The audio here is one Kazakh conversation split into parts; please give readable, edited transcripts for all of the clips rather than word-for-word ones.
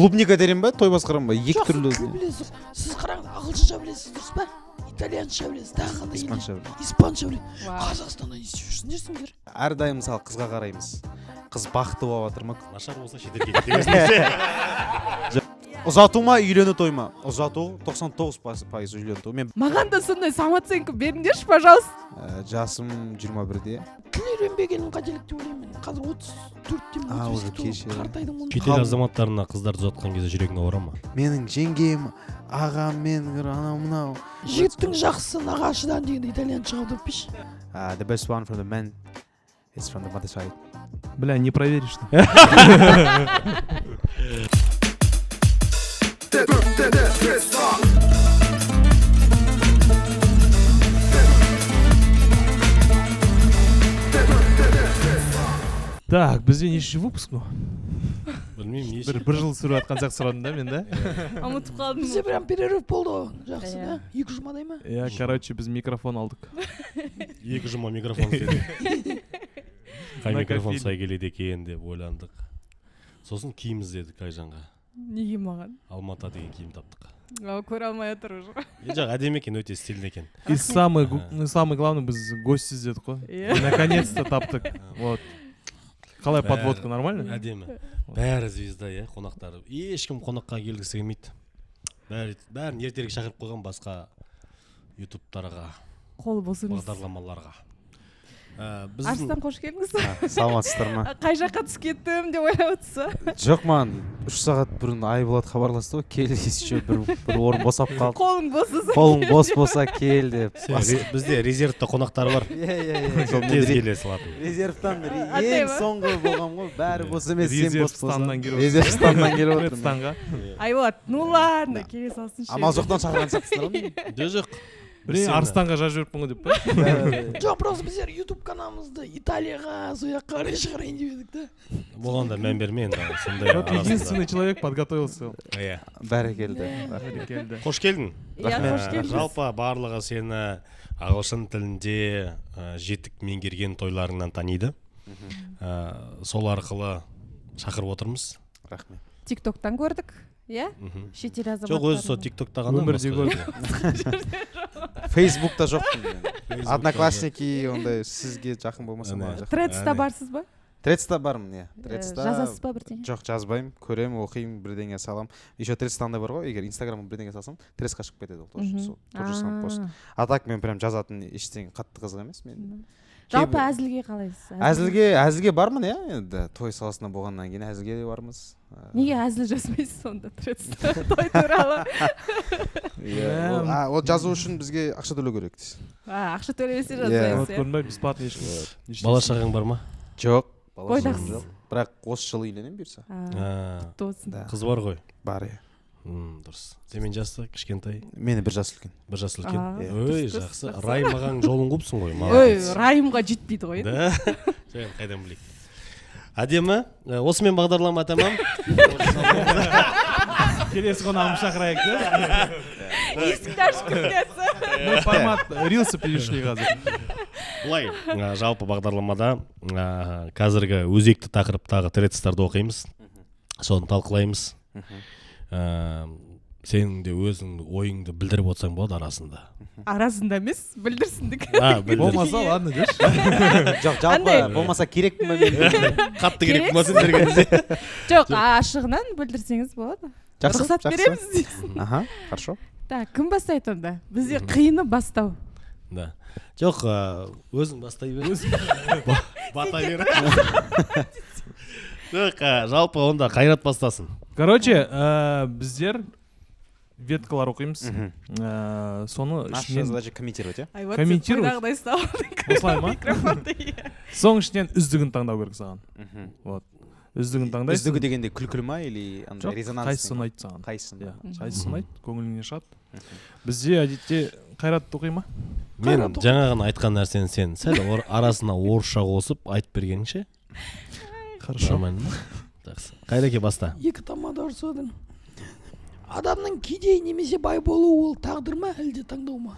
клубника дерем ба, той басқарам ба? Екі түрлі. Білесіз, сіз қараңыз, ағылшынша білесіз, дұрыс па? Итальянша білесіз, тағы қандай испанша білесіз. Қазақстанда не істеп жүрсіңдер? Әрдайым мысалы қызға қараймыз. Қыз бақытты болып жатыр ма? Нашар болса шетелге кетеміз. Ұзату ма, үйлену той ма? Ұзату 99% үйлену той. Мен Маған да сондай самооценка беріңдерші, пожалуйста. жасым 21-де. Үйленбегенім қателік деп ойлаймын. Қазір 34-темін. Уже кеш. Қартайдым. Шетел азаматтарына қыздарды ұзатқан кезде жүрегіне ауыра ма? Менің жеңгем, ағам, мен анау мынау. Жігіттің жақсысы нағашыдан дегенде итальянша қалып деппеші. The best one from the man is from the mother side. Бля, не проверишь. Так, бізде неше выпуск ну? Білмеймін, неше. Бір жыл сүріп жатқан сияқты сұрадым да мен да. Ұмытып қалдым. Бізде прям перерыв болды. Жақсы да? 2 жұмадай ма? Иә, короче, біз микрофон алдық. 2 жұма микрофон істедік. Қай На микрофон кофейне. сай келеді екен деп ойландық. Сосын киім іздедік Айжанға. Неге маған? Алмата деген киім таптық. Көре алмай отыр уже. Жоқ, әдемі екен, өте стильді екен. И самый главный біз гость іздедік қой. Иә. И наконец-то таптық. Вот. Қалай подводка, нормально? Әдемі. Бәрі звезда, иә, қонақтары. Ешкім қонаққа келгісі келмейді. Бәрін ертерек шақырып қойған басқа ютубтарға, Қол босыңыз. бағдарламаларға. Арыстан қош келдіңіз. Саламатсыздар ма? Қай жаққа түсіп кеттім деп ойлап отырса. Жоқ маған 3 сағат бұрын Айболат хабарласты ғой, кел еще бір орын босап қалды. Қолың босыз. Қолың бос болса кел деп. Бізде резервті қонақтар бар. Иә. Тез келе салатын. Резервтан ең соңғы болғам ғой, бәрі бос емес, сен бос болсаң. Резервстаннан келіп Резервстаннан келіп отырмын. Станға. Айболат, ну ладно, келе салсыншы. Амал жоқтан шақырған сияқтысыздар ғой. Жоқ. Блин, Арыстанға жазып жіберіппін ғой деп па? Жоқ, просто біздер YouTube каналымызды Италияға, сояққа қарай шығарайын деп едік та. Болғанда мән берме енді. Сондай Вот единственный человек подготовился. Иә. Бәрі келді. Қош келдің. Иә, қош келдіңіз. Жалпы барлығы сені ағылшын тілінде жетік меңгерген тойларыңнан таниды. Сол арқылы шақырып отырмыз. Рахмет. TikToktан көрдік. Иә? Шетел азаматтары. Жоқ, өзі сол TikTokта ғана. Өмірде көрдім. Фейсбукта жоқпын мен. Одноклассники ондай сізге жақын болмаса маған жақын. Threads'та барсыз ба? Threads'та бармын, иә. Threads'та жазасыз ба бірдеңе? Жоқ, жазбаймын. Көремін, оқимын, бірдеңе салам. Еще Threads'та андай бар ғой, егер Instagramға бірдеңе салсам, Threads'қа шығып кетеді ол тоже. Тоже сам пост. А так мен прям жазатын ештеңе қатты қызық емес мен. Жалпы әзілге қалайсыз? Әзілге бармын, иә. Енді той саласында болғаннан кейін әзілге де бармыз. Неге әзіл жазбайсыз сонда Threads'та той туралы? Ол жазу үшін бізге ақша төлеу керек дейсіз. Ақша төлемесе Вот жазбайсыз. көрінбай, бесплатно ешкім. Бала шағаң бар ма? Жоқ. Бойдақсыз. Бірақ осы жылы үйленемін бұйырса. Құтты болсын. Қыз бар ғой. Бар, иә. Дұрыс. Семен жасы кішкентай. Мені 1 жас үлкен. 1 жас үлкен. Ой, Жақсы. Раймаған жолын қупсың ғой. Ой, райымға жетпейді ғой. Да. Жайын қайдан білейік. Әдемі. Осымен бағдарлама тамам. Келесі қонағымыз шақырайық да. Есікті ашып кіргенсі. Мы формат рилсы перешли қазір. Бұлай, жалпы бағдарламада қазіргі өзекті тақырыптағы Threads'тарды оқимыз. Соны талқылаймыз. Сенің де өзіңді ойыңды білдіріп отырсаң болады арасында. Арасында емес, білдірсіндік. Болмаса, ладно деш. Жоқ, жалпы болмаса керек пе мен? Қатты керек пе сендерге десе? Жоқ, ашығынан білдірсеңіз болады. Жақсы. Рұқсат береміз дейсің. Аха, хорошо. Так, кім бастайды онда? Бізде қиыны бастау. Да. Жоқ, өзің бастай бер. Бата бер. Жоқ, жалпы онда Қайрат бастасын. Короче, біздер веткалар оқимыз. Соны Наша задача комментировать, иә? Комментировать? Ойдағыдай сталдың. Осылай ма? Микрофонды, иә. Соның ішінен үздігін таңдау керек саған. Вот. Үздігін таңдайсың. Үздігі дегенде күлкілі ма или Жоқ, резонанс? қайсысы ұнайды саған? Қайсысы? Қайсысы ұнайды, көңіліңе шат. Бізде әдетте Қайрат оқи ма? Мен жаңа ғана айтқан нәрсені сен сәл арасына орысша қосып айтып бергеніңше. Хорошо. Нормально ма? Жақсы. Қайраке баста. 2 тамада ұрсадың. Адамның кедей немесе бай болуы ол тағдыр ма, әлде таңдау ма?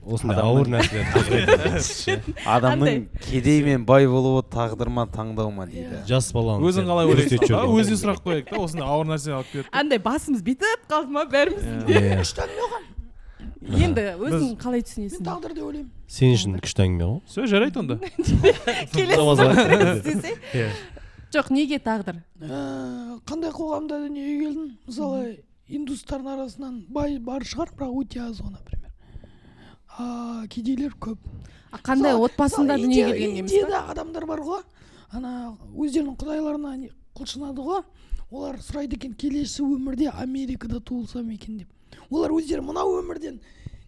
осындай ауыр нәрселерді қозғайды. адамның кедей мен бай болуы тағдыр ма таңдау ма дейді. Жас баланы өзің қалай ойлайсың? Өзіне сұрақ қояйық та, осындай ауыр нәрсе алып келеді. андай басымыз бүйтіп қалды ма бәріміз күшті әңгіме оған. енді өзің қалай Мен түсінесің тағдыр деп ойлаймын. Сен үшін күшті әңгіме ғой. Все, жарайды онда. келесі жоқ неге тағдыр Қандай қоғамда дүниеге келдің? Мысалы, индустардың арасынан бай бар шығар, бірақ өте аз ғой, например. Кедейлер көп. қандай Мысалы, отбасында мысалы, дүниеге келген емес па Индияда адамдар бар ғой, ана өздерінің құдайларына құлшынады ғой. Олар сұрайды екен, келесі өмірде Америкада туылсам екен деп. Олар өздері мынау өмірден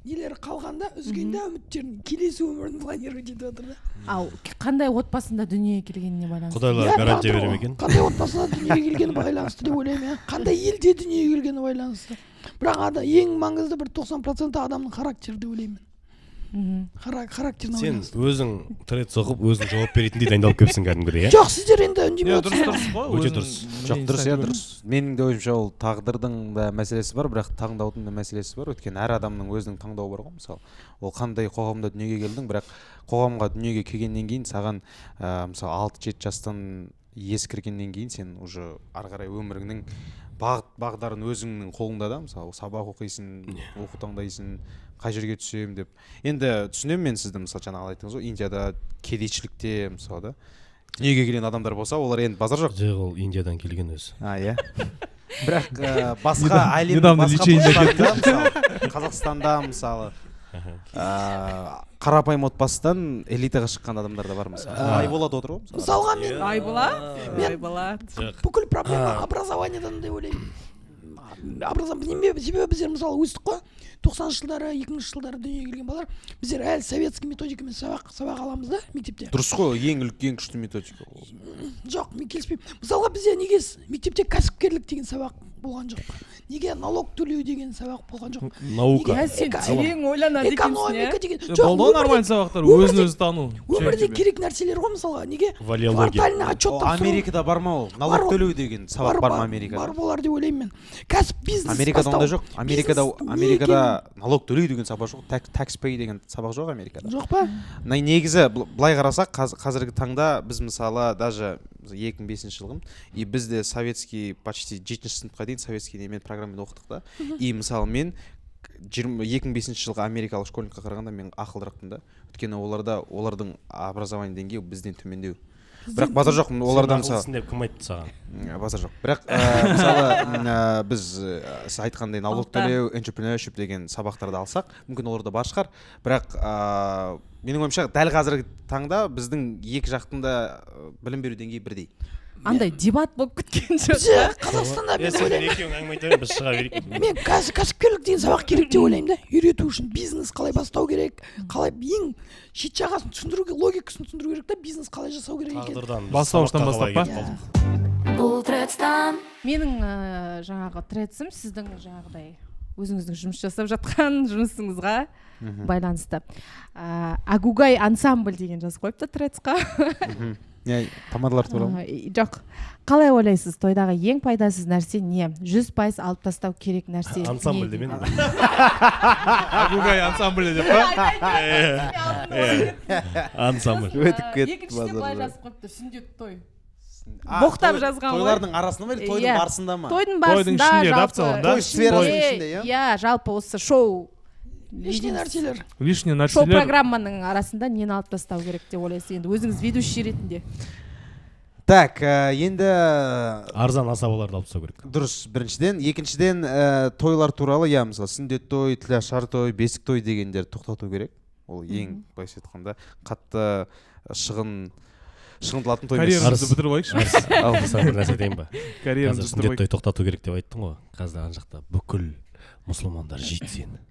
нелері қалғанда үзгенде үміттерін келесі өмірін планировать етіп жатыр да. ал қандай отбасында дүниеге келгеніне байланысты Құдайлар гарантия бере ме екен? Қандай отбасында дүниеге келгені байланысты деп ойлаймын иә. Қандай елде дүниеге келгені байланысты. Бірақ ең маңызды бір 90% адамның характері деп ойлаймын. Характеріне Сен байланысты. өзің тред соғып, өзің жауап беретіндей дайындалып келіпсің кәдімгідей, иә? Жоқ, сіздер енді үндемей Иә, дұрыс отырсыздар. қой. Өте дұрыс. Жоқ, дұрыс, иә, дұрыс. Менің де ойымша ол тағдырдың да мәселесі бар, бірақ таңдаудың да мәселесі бар. Өйткені әр адамның өзінің таңдауы бар ғой, мысалы. Ол қандай қоғамда дүниеге келдің, бірақ қоғамға дүниеге келгеннен кейін саған мысалы 6-7 жастан ескіргеннен кейін сен уже ары қарай өміріңнің бағдарын өзіңнің қолыңда да, мысалы сабақ оқисың, оқу таңдайсың, қай жерге түсемін деп. Енді түсінемін мен сізді, мысалы жаңағы айттыңыз ғой, Индияда кедейшілікте мысалы да дүниеге келген адамдар болса, олар енді базар жоқ. Жоқ, ол Индиядан келген өзі. Иә. Бірақ басқа әлем недавно басқа лечение бұрыштарында, мысалы Қазақстанда мысалы қарапайым отбасыдан элитаға шыққан адамдар да бар мысалы. Айболат отыр ғой мысалы. Мысалға мен Айболат бүкіл проблема образованиядан деп ойлаймын. Себебі біздер мысалы өстік қой, 90-шы жылдары, 2000-шы жылдары дүниеге келген балалар, біздер әлі советский методикамен сабақ аламыз да мектепте. Дұрыс қой, ең күшті методика. Жоқ, мен келіспеймін. Мысалға бізде неге мектепте кәсіпкерлік деген сабақ болған жоқ? Неге налог төлеу деген сабақ болған жоқ? Наука. сен терең ойланады екенсің Экономика деген. Болды ғой нормальный сабақтар, өзін өзі тану. Өмірде керек нәрселер ғой, мысалға. Неге? Валиология. Квартальный отчет тапсыру. Америкада бар ма ол? Налог төлеу деген сабақ бар ма Америкада? Бар болар деп ойлаймын мен. Кәсіп бизнес Америкада ондай жоқ. Америкада налог төлеу деген сабақ жоқ. Tax pay деген сабақ жоқ Америкада. жоқ па? Негізі былай қарасақ, қазіргі таңда біз мысалы даже 2005 жылғым, и бізде советский почти 7-ші сыныпқа дейін советский немен программамен оқыдық та. И мысалы мен 2005 жылғы америкалық школьникқа қарағанда мен ақылдырақпын да. Өйткені олардың образование деңгейі бізден төмендеу. Бірақ базар жоқ, оларда мысалы. Сен кім айтты саған? Базар жоқ. Бірақ мысалы біз сіз айтқандай налог төлеу, entrepreneurship деген сабақтарды алсақ, мүмкін оларда бар шығар. Бірақ менің ойымша дәл қазіргі таңда біздің екі жақтың да білім беру деңгейі бірдей. андай дебат болып кеткен жоқ. Бізде Қазақстанда мен ойлаймын. Екеуің әңгіме айтайын, біз шыға берейік. Мен кәсіпкерлік деген сабақ керек деп ойлаймын да. Үйрету үшін бизнес қалай бастау керек, қалай ең шет жағасын түсіндіруге, логикасын түсіндіру керек та, бизнес қалай жасау керек екен. Тағдырдан Бастауыштан бастап па? Бұл трецтан Менің жаңағы трецім сіздің жаңағыдай өзіңіздің жұмыс жасап жатқан жұмысыңызға байланысты. Агугай ансамбль деген жазып қойыпты трецқа. Тамадалар туралы. Жоқ. Қалай ойлайсыз, тойдағы ең пайдасыз нәрсе не? 100% алып тастау керек нәрсе не? Ансамбль демен. Агугай ансамблі деп па? Ансамбль. Өтіп кетті Екіншіде былай базар. жазып қойыпты, сүндет той. Боқтап жазған ғой. Тойлардың арасында ма или тойдың барысында ма? Тойдың Тойдың барысында ішінде, да, в жалпы. целом, да? Той сферасының ішінде, иә? Иә, жалпы осы шоу. Лишний нәрселер. Лишний Шоу нәрселер. программаның арасында нені алып тастау керек деп ойлайсыз енді өзіңіз ведущий ретінде? Так, енді Арзан асабаларды алып тастау керек. дұрыс, біріншіден. Екіншіден, тойлар туралы, иә, мысалы, сүндет той, тілашар той, бесік той дегендер тоқтату керек. Ол ең былайша айтқанда қатты шығындалатын той емес. Карьерамызды бітіріп алайықшы. Ал саған бір нәрсе айтайын ба? Карьерамызды Қазір бітіріп сүндет той алайық. тоқтату керек деп айттың ғой. Қазір ана жақта бүкіл мұсылмандар жейді сені.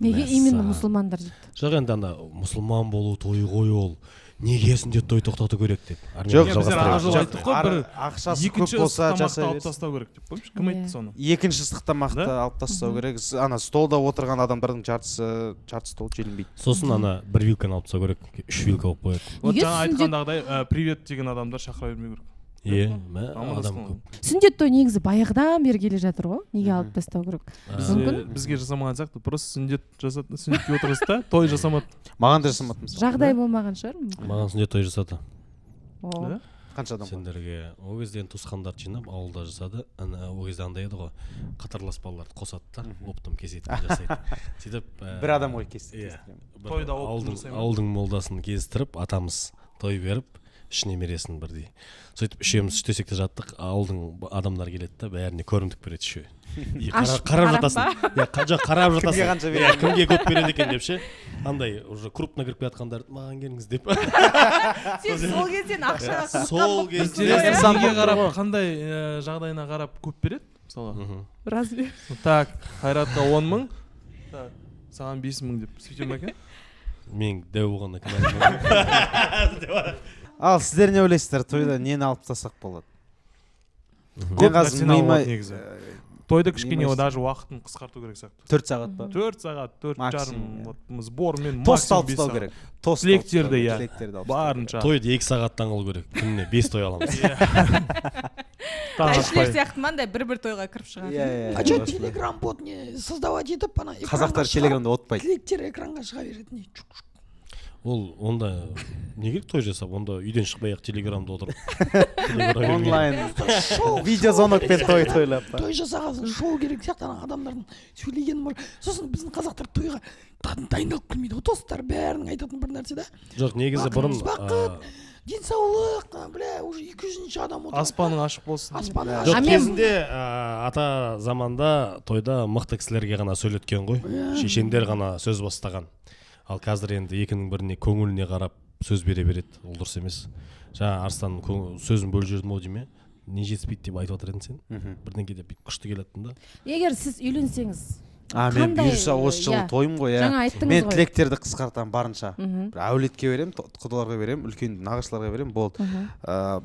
Неге именно мұсылмандар дейді? Жоқ, енді ана мұсылман болу тойы ғой ол. Неге сүндет той тоқтату керек деп. Жоқ, Біздер ана жыл айттық қой, бір ақшасы көп екінші болса ыстық тамақты жасай алып берсін. тастау керек деп қоймыш. Кім айтты соны? Екінші ыстық тамақты Да? алып тастау керек. Ана столда отырған адамдардың жарты стол желінбейді. Сосын ана бір вилканы алып тастау керек. 3 вилка болып қояды. Вот Неге жаңа сүндет- айтқандағыдай привет деген адамдар шақыра бермеу керек. Иә, Амандасқан адам көп. Сүндет той негізі баяғыдан бері келе жатыр ғой, неге алып тастау керек? бізге жасамаған сияқты, просто сүндетке отырғызды да, той жасамады. маған да жасамады мысалы. Жағдай болмаған шығар. Маған сүндет той жасады. О. Қанша адам? Сендерге ол кезде туысқандарды жинап ауылда жасады. Ана ол кезде андай еді ғой, қатарлас балаларды қосады да, оптом кеседі жасайды. Сөйтіп Бір адам ғой кесті. Иә. Тойда оптом жасай ма? Ауылдың молдасын кездіріп, атамыз той беріп, үш немересін бірдей. Сөйтіп үшеуміз үштесек те жаттық, ауылдың адамдар келеді да, бәріне көрімдік береді үшеуі. Қарап жатасың. Жоқ, қарап жатасың. Кімге қанша береді? Кімге көп береді екен деп ше. Андай уже крупно кіріп жатқандар маған келіңіз деп. Сен сол кезден ақшаға Сол кезде Неге қарап, қандай жағдайына қарап көп береді? Мысалы. разве? Так, Қайратқа 10 мың, так, саған 5 мың деп сөйтем ма екен? мен дәу болғанда кінәлі. Ал сіздер не ойлайсыздар, тойда нені алып тастасақ болады? Көп нәрсені алуға негізі. Тойда кішкене мимайсың. даже уақытын қысқарту керек сияқты. 4 сағат па? 4 сағат, 4 жарым, Максимум, вот сбормен Тост максимум алып 5 тастау сағат. керек. Тост Тілектерді, иә. Тілектерді алып Барынша. Тойды 2 сағаттан қылу керек. Күніне 5 той аламыз. Таң Әншілер атпай. сияқты мандай бір тойға кіріп шығады. Иә, А что телеграм бот не создавать етіп ана Қазақтар телеграмда отпайды. тілектер экранға шыға береді не Ол онда не керек той жасап, онда үйден шықпай-ақ телеграмда отырып. Онлайн видеозвонокпен той тойлап. той жасағасын шоу керек сияқты ана адамдардың сөйлегені бар. Сосын біздің қазақтар тойға дайындалып келмейді ғой, достар бәрінің айтатын бір нәрсе да. Жоқ, негізі бұрын бақыт, денсаулық, бля, уже 200-ші адам отыр. Аспаның ашық болсын. Аспаны Жоқ, ашық. кезінде ата заманда тойда мықты кісілерге ғана сөйлеткен ғой. Шешендер ғана сөз бастаған. Ал қазір енді екінің біріне көңіліне қарап сөз бере береді. Ол дұрыс емес. Жаңа Арыстан сөзін бөліп жүрдім ау дейме? Не жетіспейді деп айтып отыр едің сен. Бірдеңке деп күшті келетін да. Егер сіз үйленсеңіз, Мен қандай, бұйырса осы жылы иә. тойым ғой, Жаңа иә. айттыңыз Мен ғой. тілектерді қысқартамын барынша. Бір әулетке беремін, құдаларға беремін, үлкен нағашыларға беремін, болды.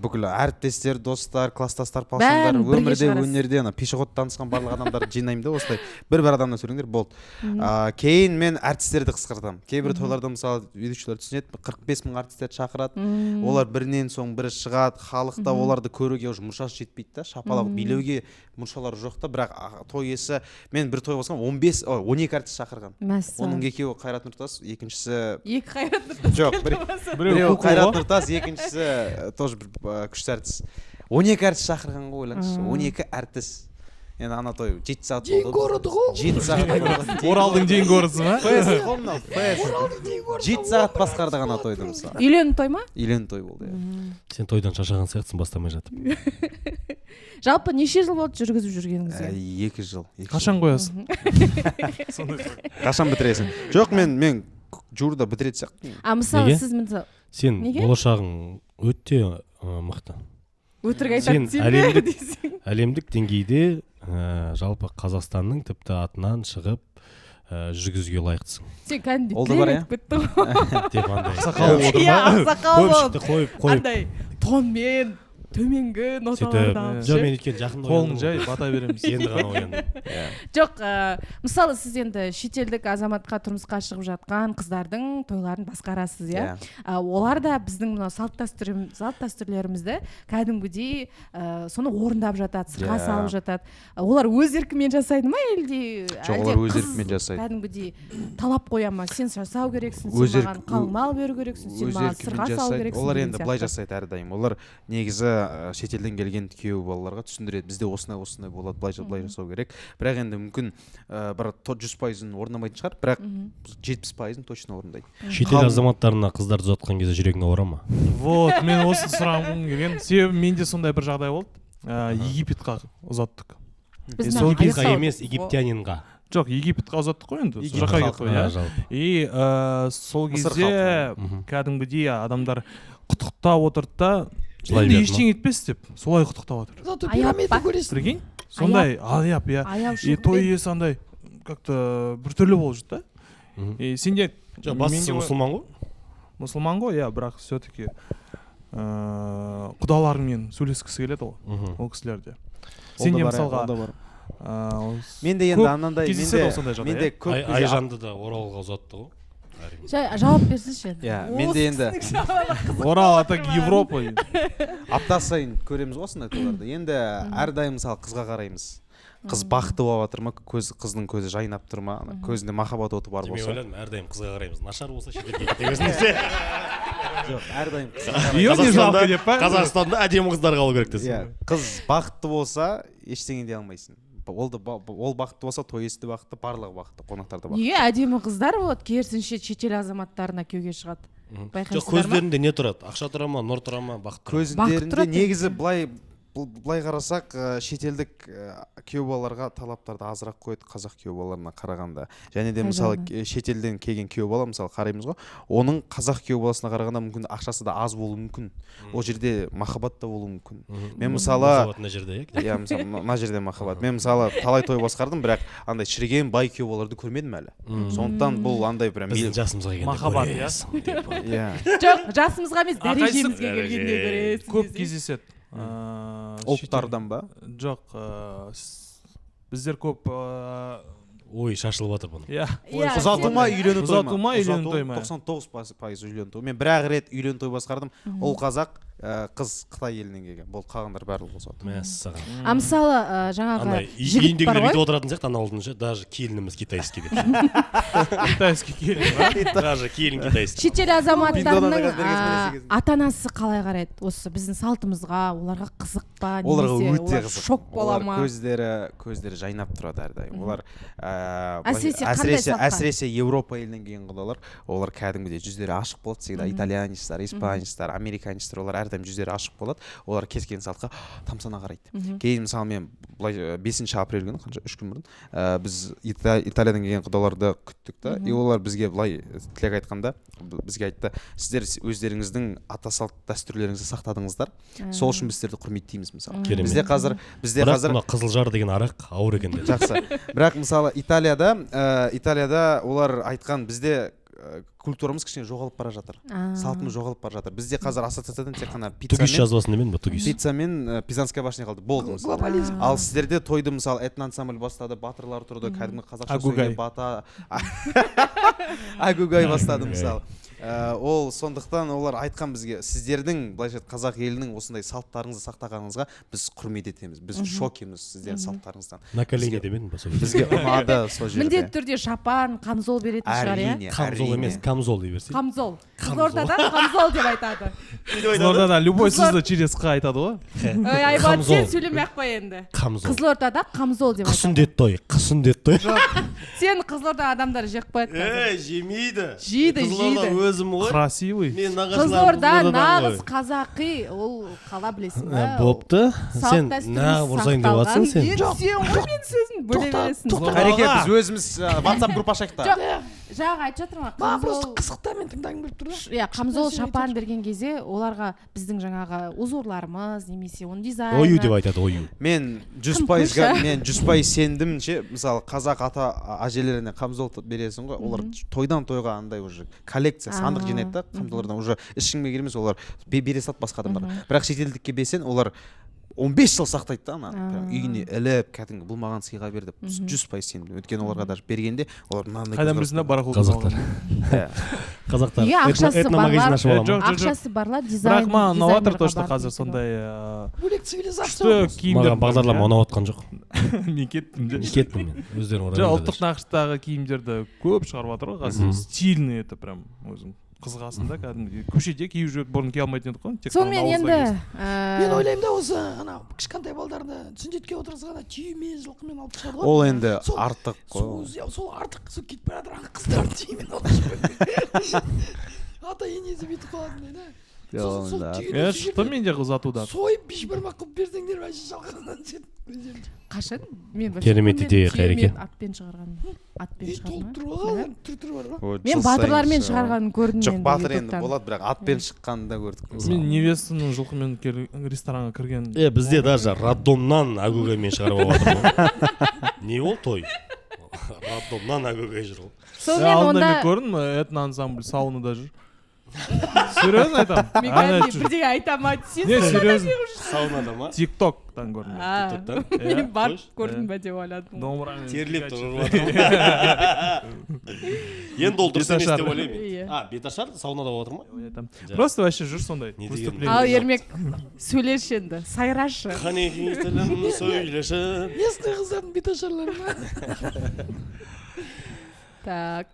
Бүкіл әріптестер, достар, класстастар, палшандар, Бәрін бірге өмірде, шығарасыз. өнерде, пешеходта танысқан барлық адамдарды жинаймын да осылай. Бір адамнан сөйлеңдер, болды. Кейін мен әртістерді қысқартамын. Кейбір тойларда мысалы ведущийлер түсінеді, 45 мың әртістерді шақырады. Олар бірінен соң бірі шығады, халықта оларды көруге уже мұршасы жетпейді да, шапалақ билеуге мұршалары жоқ та, бірақ той иесі, мен бір той болсам 12 әртіс шақырған. Оның екеуі Қайрат Нұртас, екіншісі Екі Қайрат Нұртас. жоқ, біреу Қайрат Нұртас, екіншісі тоже бір күшті әртіс. 12 әртіс шақырған ғой, ойлаңызшы, 12 әртіс. Енді ана той 7 сағат болды. Дейін көрді ғой. 7 сағат. Оралдың дейін көрісің ба? ФС қой мынау, ФС. 7 сағат басқарды ана тойды мысалы. Үйлену той ма? Үйлену той болды. Сен тойдан шаршаған сияқтысың бастамай жатып. Жалпы неше жыл болды жүргізіп жүргеніңізге? 2 жыл. Қашан қоясың? Қашан бітіресің? Жоқ, мен жуырда бітіретін сияқтымын. Мысалы Неге? сіз мысалы Сен Неге? болашағың өте мықты. өтірік Сен айтатын десең. әлемдік деңгейде жалпы Қазақстанның тіпті атынан шығып жүргізуге лайықтысың. Сен кәдімгідей Ол да бар, тілек етіп кетті ғой. Деп андай Ақсақал отыр Иә, ма? ақсақал болып. көпшікті қойып Андай тонмен төменгі ноталарды алып жоқ, мен өйткені жақында Қолың ояндым жай ғой. бата береміз. Енді ғана ояндым. жоқ, мысалы сіз енді шетелдік азаматқа тұрмысқа шығып жатқан қыздардың тойларын басқарасыз, иә? Олар да біздің мына салт дәстүрлерімізді кәдімгідей соны орындап жатады, сырға салып жатады. Олар өз еркімен жасайды ма әлде Жоқ, олар өз еркімен жасайды. кәдімгідей талап қоя ма? Сен жасау керексің, Өз сен еркі- маған қалың мал беру керексің, сен Өз маған еркімен сырға салу жасайды. керексің. Олар деген енді былай сияқты. жасайды әрдайым. Олар негізі шетелден келген күйеу балаларға түсіндіреді. Бізде осындай болады, былай жасау керек. Бірақ енді мүмкін бір 100% орындамайтын шығар, бірақ 70% точно орындайды. Шетел азаматтарына қыздарды ұзатқан кезде жүрегің ауыра ма? Вот, мен осы сұрағым келген. Себебі менде сондай бір жағдай болды. Египетқа ұзаттық. Біз сол мына Египетқа аяқ емес, салып- египтянинға. Жоқ, Египетқа ұзаттық қой енді. Сол Египет жаққа халқы, кетті ғой, иә. жалпы. И сол Мысыр кезде халқы. кәдімгідей адамдар құттықтап отырды да Жылай енді берді ма? ештеңе етпес деп солай құттықтап отыр. Зато Аяп пирамида па? көресің. Прикинь? Сондай аяп, иә. И той иесі андай как-то біртүрлі болып жүрді да. И сенде Жоқ, бастысы мұсылман ғой. мұсылман ғой, иә, бірақ все-таки құдаларымен сөйлескісі келеді ғой ол кісілерде. Сенде мысалға менде енді анандай кездеседі ғой сондай жағдай, менде көп Айжанды да Оралға ұзатты ғой. жауап берсінші енді. Иә, менде енді Орал а так Европа. апта сайын көреміз ғой осындай тойларды. Енді әрдайым мысалы қызға қараймыз. Қыз бақытты болып жатыр ма, қыздың көзі жайнап тұр ма, көзінде махаббат оты бар Мен болса. ойладым әрдайым қызға қараймыз. Нашар болса шетелге кете берсін. Жоқ, әрдайым Ее не жалко деп па? Қазақстанда әдемі қыздар қалу керек Иә, десің. қыз бақытты болса, ештеңе дей алмайсың. Ол бақытты болса, той иесі де бақытты, барлығы бақытты, қонақтар да бақытты. Неге әдемі қыздар вот керісінше шетел азаматтарына күйеуге шығады? Жоқ, Байқайсыздар ма? көздерінде не тұрады? Ақша тұра ма, нұр тұра ма, бақыт тұра ма? Көздерінде тұрады негізі былай қарасақ, шетелдік күйеу балаларға талаптарды азырақ қойды қазақ күйеу балаларына қарағанда. Және де мысалы шетелден келген күйеу бала мысалы қараймыз ғой, оның қазақ күйеу баласына қарағанда мүмкін ақшасы да аз болуы мүмкін. Ол жерде махаббат та болуы мүмкін. Мен мысалы махаббат мына жерде, иә, мысалы мына жерде махаббат. Мен мысалы талай той басқардым, бірақ андай шіріген бай күйеу балаларды көрмедім әлі. Сондықтан бұл андай прям біздің жасымызға келгенде Махаббат, көресің деп. иә. Жоқ, жасымызға емес, дәрежемізге келгенде көресің. Көп кездеседі. Ұлттардан ба? Жоқ, біздер көп Ой, шашылып жатыр бұның. иә. Ұзату ма, үйлену той ма? Ұзату ма, үйлену той ма? 99% үйлену той. Мен бір-ақ рет үйлену той басқардым. Ол қазақ, қыз Қытай елінен келген. Бұл қалғандар барлығы ұзату. Мәссаған. А мысалы жаңағы жігіт бар үйіндегілер ғой. бүйтіп отыратын сияқты ана алдынша, даже келініміз китайский деп. Китайский келін. Даже келін китайский. Шетел азаматтарының Бергізбен ата-анасы қалай қарайды? Осы біздің салтымызға, оларға қызық па, Оларға немесе өте олар қызық. шок бола ма? Көздері жайнап тұрады әрдайым. Олар Әсіресе қандай әсіресе Европа елінен келген құдалар, олар кәдімгідей жүздері ашық болады. Всегда итальянецтер, испанецтер, американецтер, олар әрдайым жүздері ашық болады. Олар кез келген салтқа тамсана қарайды. Кейін мысалы мен былай 5 апрель күні, қанша 3 күн бұрын біз Италиядан келген құдаларды күттік та, и олар бізге былай тілек айтқанда бізге айтты: сіздер өздеріңіздің ата салт дәстүрлеріңізді сақтадыңыздар, сол үшін біз сіздерді құрметтейміз мысалы. Бізде қазір мына Қызылжар деген арақ ауыр екен деді. жақсы. Бірақ мысалы Италияда олар айтқан, бізде культурамыз кішкене жоғалып бара жатыр. Салтымыз жоғалып бара жатыр. Бізде қазір ассоциациядан тек қана Тугис жазбасын немен ба, тугис? пицца мен Пизанская башня қалды. Болды мысалы. Ал сіздерде тойды мысалы этноансамбль бастады, батырлар тұрды, кәдімгі қазақша сөйлеген бата Агугай бастады мысалы. Ол сондықтан олар айтқан бізге, сіздердің былайша қазақ елінің осындай салттарыңызды сақтағаныңызға біз құрмет етеміз. Біз шокеміз сіздердің салттарыңыздан. На колени демен ба сол? Бізге ұнады сол жерде. Міндетті түрде шапан, камзол беретін шығар, иә? Камзол емес, камзол дей берсей. Камзол. Қызылордада камзол деп айтады. Қызылордада любой сөзді через қ айтады ғой. Ой, Айбат, сен сөйлемей-ақ қой енді. Камзол. Қызылордада камзол деп айтады. Құсындет той, құсындет той. Сен Қызылорда адамдары жек қояды қазір. Жемейді. Жейді. Өзім ғой. Красивый. Қызылорда нағыз қазақи, ол қала білесің ба? Бопты. Сен нағып ұрсайын деп жатсың сен. Сен ғой мен сөзін бөле бересің. Қареке, біз өзіміз WhatsApp группа ашайық та. Жаңағы айтып жатырмын ғой, Маған просто камзол. қызықтармен тыңдағым келіп тұр да. Иә, камзол, шапан берген кезде оларға біздің жаңағы узорларымыз немесе оның дизайны. Ою деп айтады, ою. Мен 100% сендім ше, мысалы қазақ ата әжелеріне қамзол бересің ғой, олар тойдан тойға андай уже коллекция, сандық жинайды да, қамзолдардан уже ішіңме келмес, олар бере салады басқа адамдарға. Бірақ шетелдікке берсең, олар 15 жыл сақтайды да, ана үйіне іліп, кәдімгі бұл маған сыйға бер деп 100% сендім. Өйткені оларға даже бергенде олар мынандай Қайдан білсін барахолка. Қазақтар. Қазақтар. Иә, ақшасы барлар, Жоқ. ақшасы барлар, дизайн. Бірақ маған ұнап жатыр то, что қазір сондай Бөлек цивилизация. күшті киімдер. Маған бағдарлама ұнап отқан жоқ. Мен кеттім. Кеттім мен. Өздерің Жоқ, ұлттық нақыштағы киімдерді көп шығарып жатыр ғой қазір. Стильный это прям өзің қызығасың да, кәдімгідей көшеде киіп жүреді, бұрын кие алмайтын едік қой. Сонымен енді Мен ойлаймын да, осы ана кішкентай балдарды сүндетке отырғызғанда түйме жылқымен алып шығады ғой. Ол енді артық қой. Сол артық, сол кетіп бара жатыр, ана қыздарды түймені алып ата енесі бүйтіп қалатындай да. Шықты менде ұзатуда. Сойып бешбармақ қылып берсеңдер вообще шалқасынан түседі. қашан? Мен Керемет идея, Қайреке. Атпен шығарған. Атпен Толып шығарған. тұр ғой, түр бар ғой. Мен батырлармен шығарғанын көрдім. Жоқ, батыр енді болады, бірақ атпен шыққанда көрдік. Мен невестаның жылқымен ресторанға кірген. Бізде даже роддомнан агугаймен шығарып жатыр. Не ол той? Роддомнан агугай жүр ол. Сонымен онда көрдім, этно ансамбль саунада жүр. Серьезно айтам? Мен кәдімгі бірдеңе айтам ма Не, десең серьезно. Саунада ма? Тиктоктан көрдім. мен барып көрдім бе деп ойладым. Домбырамен. Терлеп тұрып жатыр. Енді ол дұрыс емес деп Иә. ойлаймын. Беташар саунада отыр ма? Айтам. Просто вообще жүр сондай. Не деген? Выступление. Ал Ермек сөйлеші енді, сайрашы. Қанекей тілім сөйлеші. Местный қыздардың беташарлары ма? Так.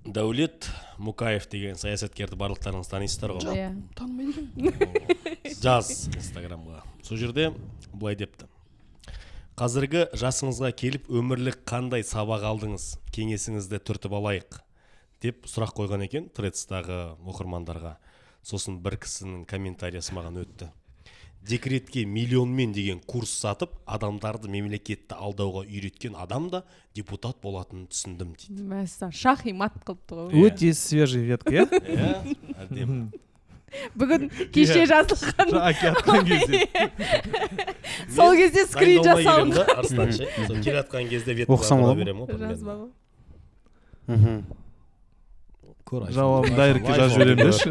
Дәулет Мукаев деген саясаткерді барлықтарыңыз танисыздар ғой. Иә. Танымайды екен. Жаз инстаграмға. Сол жерде былай депті: қазіргі жасыңызға келіп өмірлік қандай сабақ алдыңыз, кеңесіңізді түртіп алайық деп сұрақ қойған екен Threads'тағы оқырмандарға. Сосын бір кісінің комментариясы маған өтті: декретке миллионмен деген курс сатып адамдарды мемлекетті алдауға үйреткен адам да депутат болатынын түсіндім дейді. Мәссаған, шахи мат қылыпты ғой. Өте свежий ветка, иә? Әдемі. Бүгін кеше жазылған. Жаки атқан кезде. Сол кезде скрин жасалынған. Арыстаншы. Сол келе атқан кезде Оқысам веткаларға болады ма? беремін ғой. Жазба ғой. Жауабын дайрекке жазып жіберемін деші.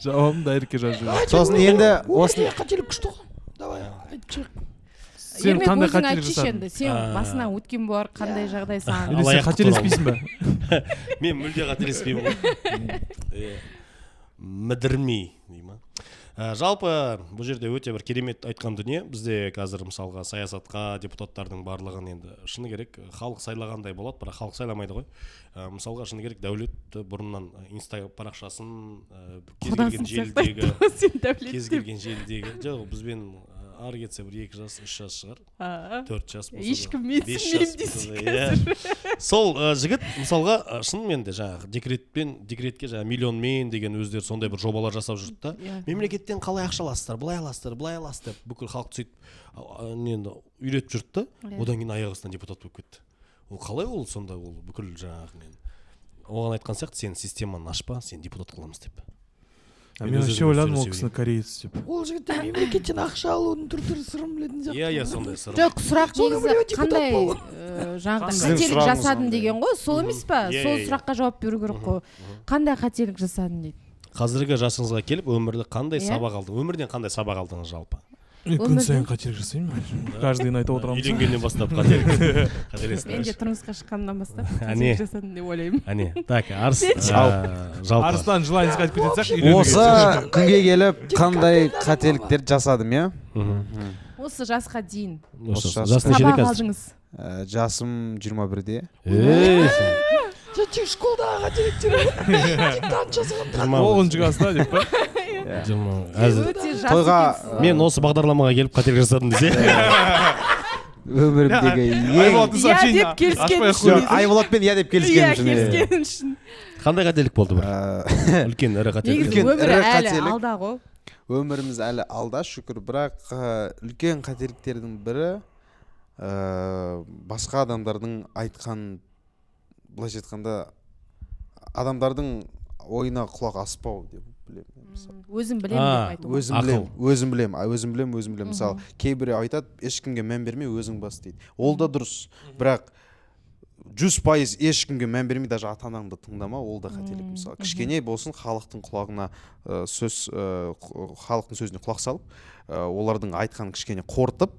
Жауабын дайрекке жазып жіберемін. Сосын енді Осыны қателік күшті ғой. Давай, айтып шығық. Сен Ермек қандай өзің қателік айтшы жасадың? енді, сен басынан өткен болар, қандай жағдай саған. Или сен Алаяқтық қателеспейсің ба? Мен мүлде қателеспеймін ғой. Мүдірмей дей ма. Жалпы бұл жерде өте бір керемет айтқан дүние. Бізде қазір мысалға саясатқа депутаттардың барлығын енді шыны керек халық сайлағандай болады, бірақ халық сайламайды ғой. Мысалға шыны керек Дәулет бұрыннан инстаграм парақшасын кез келген желідегі жоқ, бізбен ары кетсе бір 2 жас 3 жас шығар, 4 жас болса ешкім менсінбеймін десең қазір. Сол жігіт мысалға шынымен де жаңағы декретке жаңағы миллионмен деген өздері сондай бір жобалар жасап жүрді да. Мемлекеттен қалай ақша аласыздар, былай аласыздар, былай аласыздар деп бүкіл халықты сөйтіп енді үйретіп жүрді да. Одан кейін аяқ астынан депутат болып кетті. Ол қалай ол сонда, ол бүкіл жаңағы оған айтқан сияқты, сен системаны ашпа, сен депутат қыламыз деп. Мен вообще ойладым ол кісіні кореец деп. Ол жігіттер мемлекеттен ақша алудың түр-түрі сырын білетін сияқты. Иә, сондай сыр. жоқ, сұрақ негізі қандай жаңағы Сіздің қателік сұрағыңыз жасадым қандай? деген ғой, сол емес па? Иә, Сол иә. сұраққа жауап беру керек қой. Қандай қателік жасадым дейді. Қазіргі жасыңызға келіп өмірлік қандай Иә. сабақ алдың? Өмірден қандай сабақ алдыңыз жалпы? Күн сайын қателік жасаймын. Каждый день айтып отырамыз. Үйленгеннен бастап қателік. Мен де тұрмысқа шыққаннан бастап Әне. қателік жасадым деп ойлаймын. Әне, так, жалпы. Арыстан желание айтып кетсек, осы күнге келіп қандай қателіктер жасадым, иә? Осы жасқа дейін Осы жас- жас нешеде сабақ қазір? алдыңыз. Жасым 21-де. Тек школдағы қателіктер. Диктант жасаған. Оғыншы класста деп па? Өте жас Тойға екенсіз. Мен осы бағдарламаға келіп қателік жасадым десе. өмірімдегі ең Иә деп келіскен үшін. Айболатпен иә деп Иә, келіскен үшін. келіскен үшін. Қандай қателік болды бір? Ә, Үлкен ірі қателік. Негізі Үлкен өмірі ірі әлі қателік. алда ғой. өміріміз әлі алда, шүкір, бірақ үлкен қателіктердің бірі басқа адамдардың айтқан, былайша айтқанда адамдардың ойына құлақ аспау деп білемін. Өзім білемін деп айту. Өзім білемін. Мысалы, кейбіреу айтады, ешкімге мән бермей өзің бас дейді. Ол да дұрыс, бірақ 100% ешкімге мән бермей, даже ата-анаңды тыңдама, ол да қателік. Мысалы, кішкене болсын халықтың құлағына халықтың сөзіне құлақ салып, олардың айтқанын кішкене қорытып,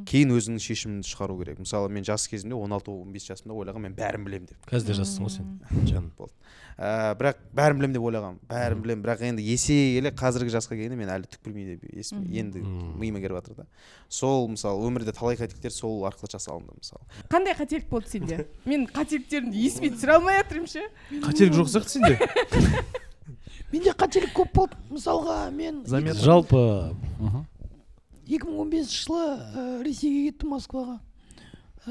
кейін өзіңнің шешіміңді шығару керек. Мысалы, мен жас кезімде 16-15 жасымда ойлағам, мен бәрін білемін деп. Қазір де жассың ғой сен. Жан болды. Бірақ бәрін білемін деп ойлағам. Бәрін білемін, бірақ енді есейе келе қазіргі жасқа келгенде мен әлі түк білмейді деп енді миыма келіп жатыр да. Сол мысалы өмірде талай қателіктер сол арқылы жасалынды мысалы. Қандай қателік болды сенде? Мен қателіктерімді есіме түсіре алмай жатырмын ше. Қателік жоқ сияқты сенде? Менде қателік көп болды. Мысалға мен жалпы 2015 жылы Ресейге кеттім, Москваға.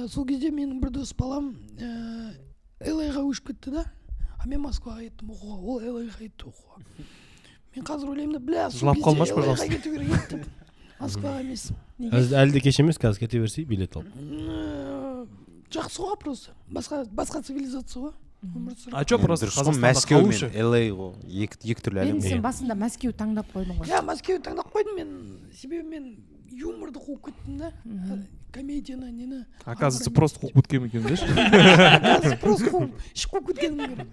Сол кезде менің бір дос балам LA-ға өшіп кетті да. А мен Москваға кеттім оқуға, ол LA-ға кетті оқуға. Мен қазір ойлаймын да, бля, сол Жылап қалмашы, кезде пожалуйста. LA-ға кету керек еді деп. Москваға емес. әлі де кеш емес, қазір кете берсей билет алып. Жақсы ғой просто. Басқа цивилизация ғой. А чё просто Мәскеу мен LA ғой. Екі түрлі әлем. Мен сен басында Мәскеу таңдап қойдың ғой. Иә, Мәскеу таңдап қойдым мен. Себебі мен юморды қуып кеттім да. Комедияны, нені. Оказывается, просто қуып кеткен екен деші. Оказывается, просто қуып кеткенім керек.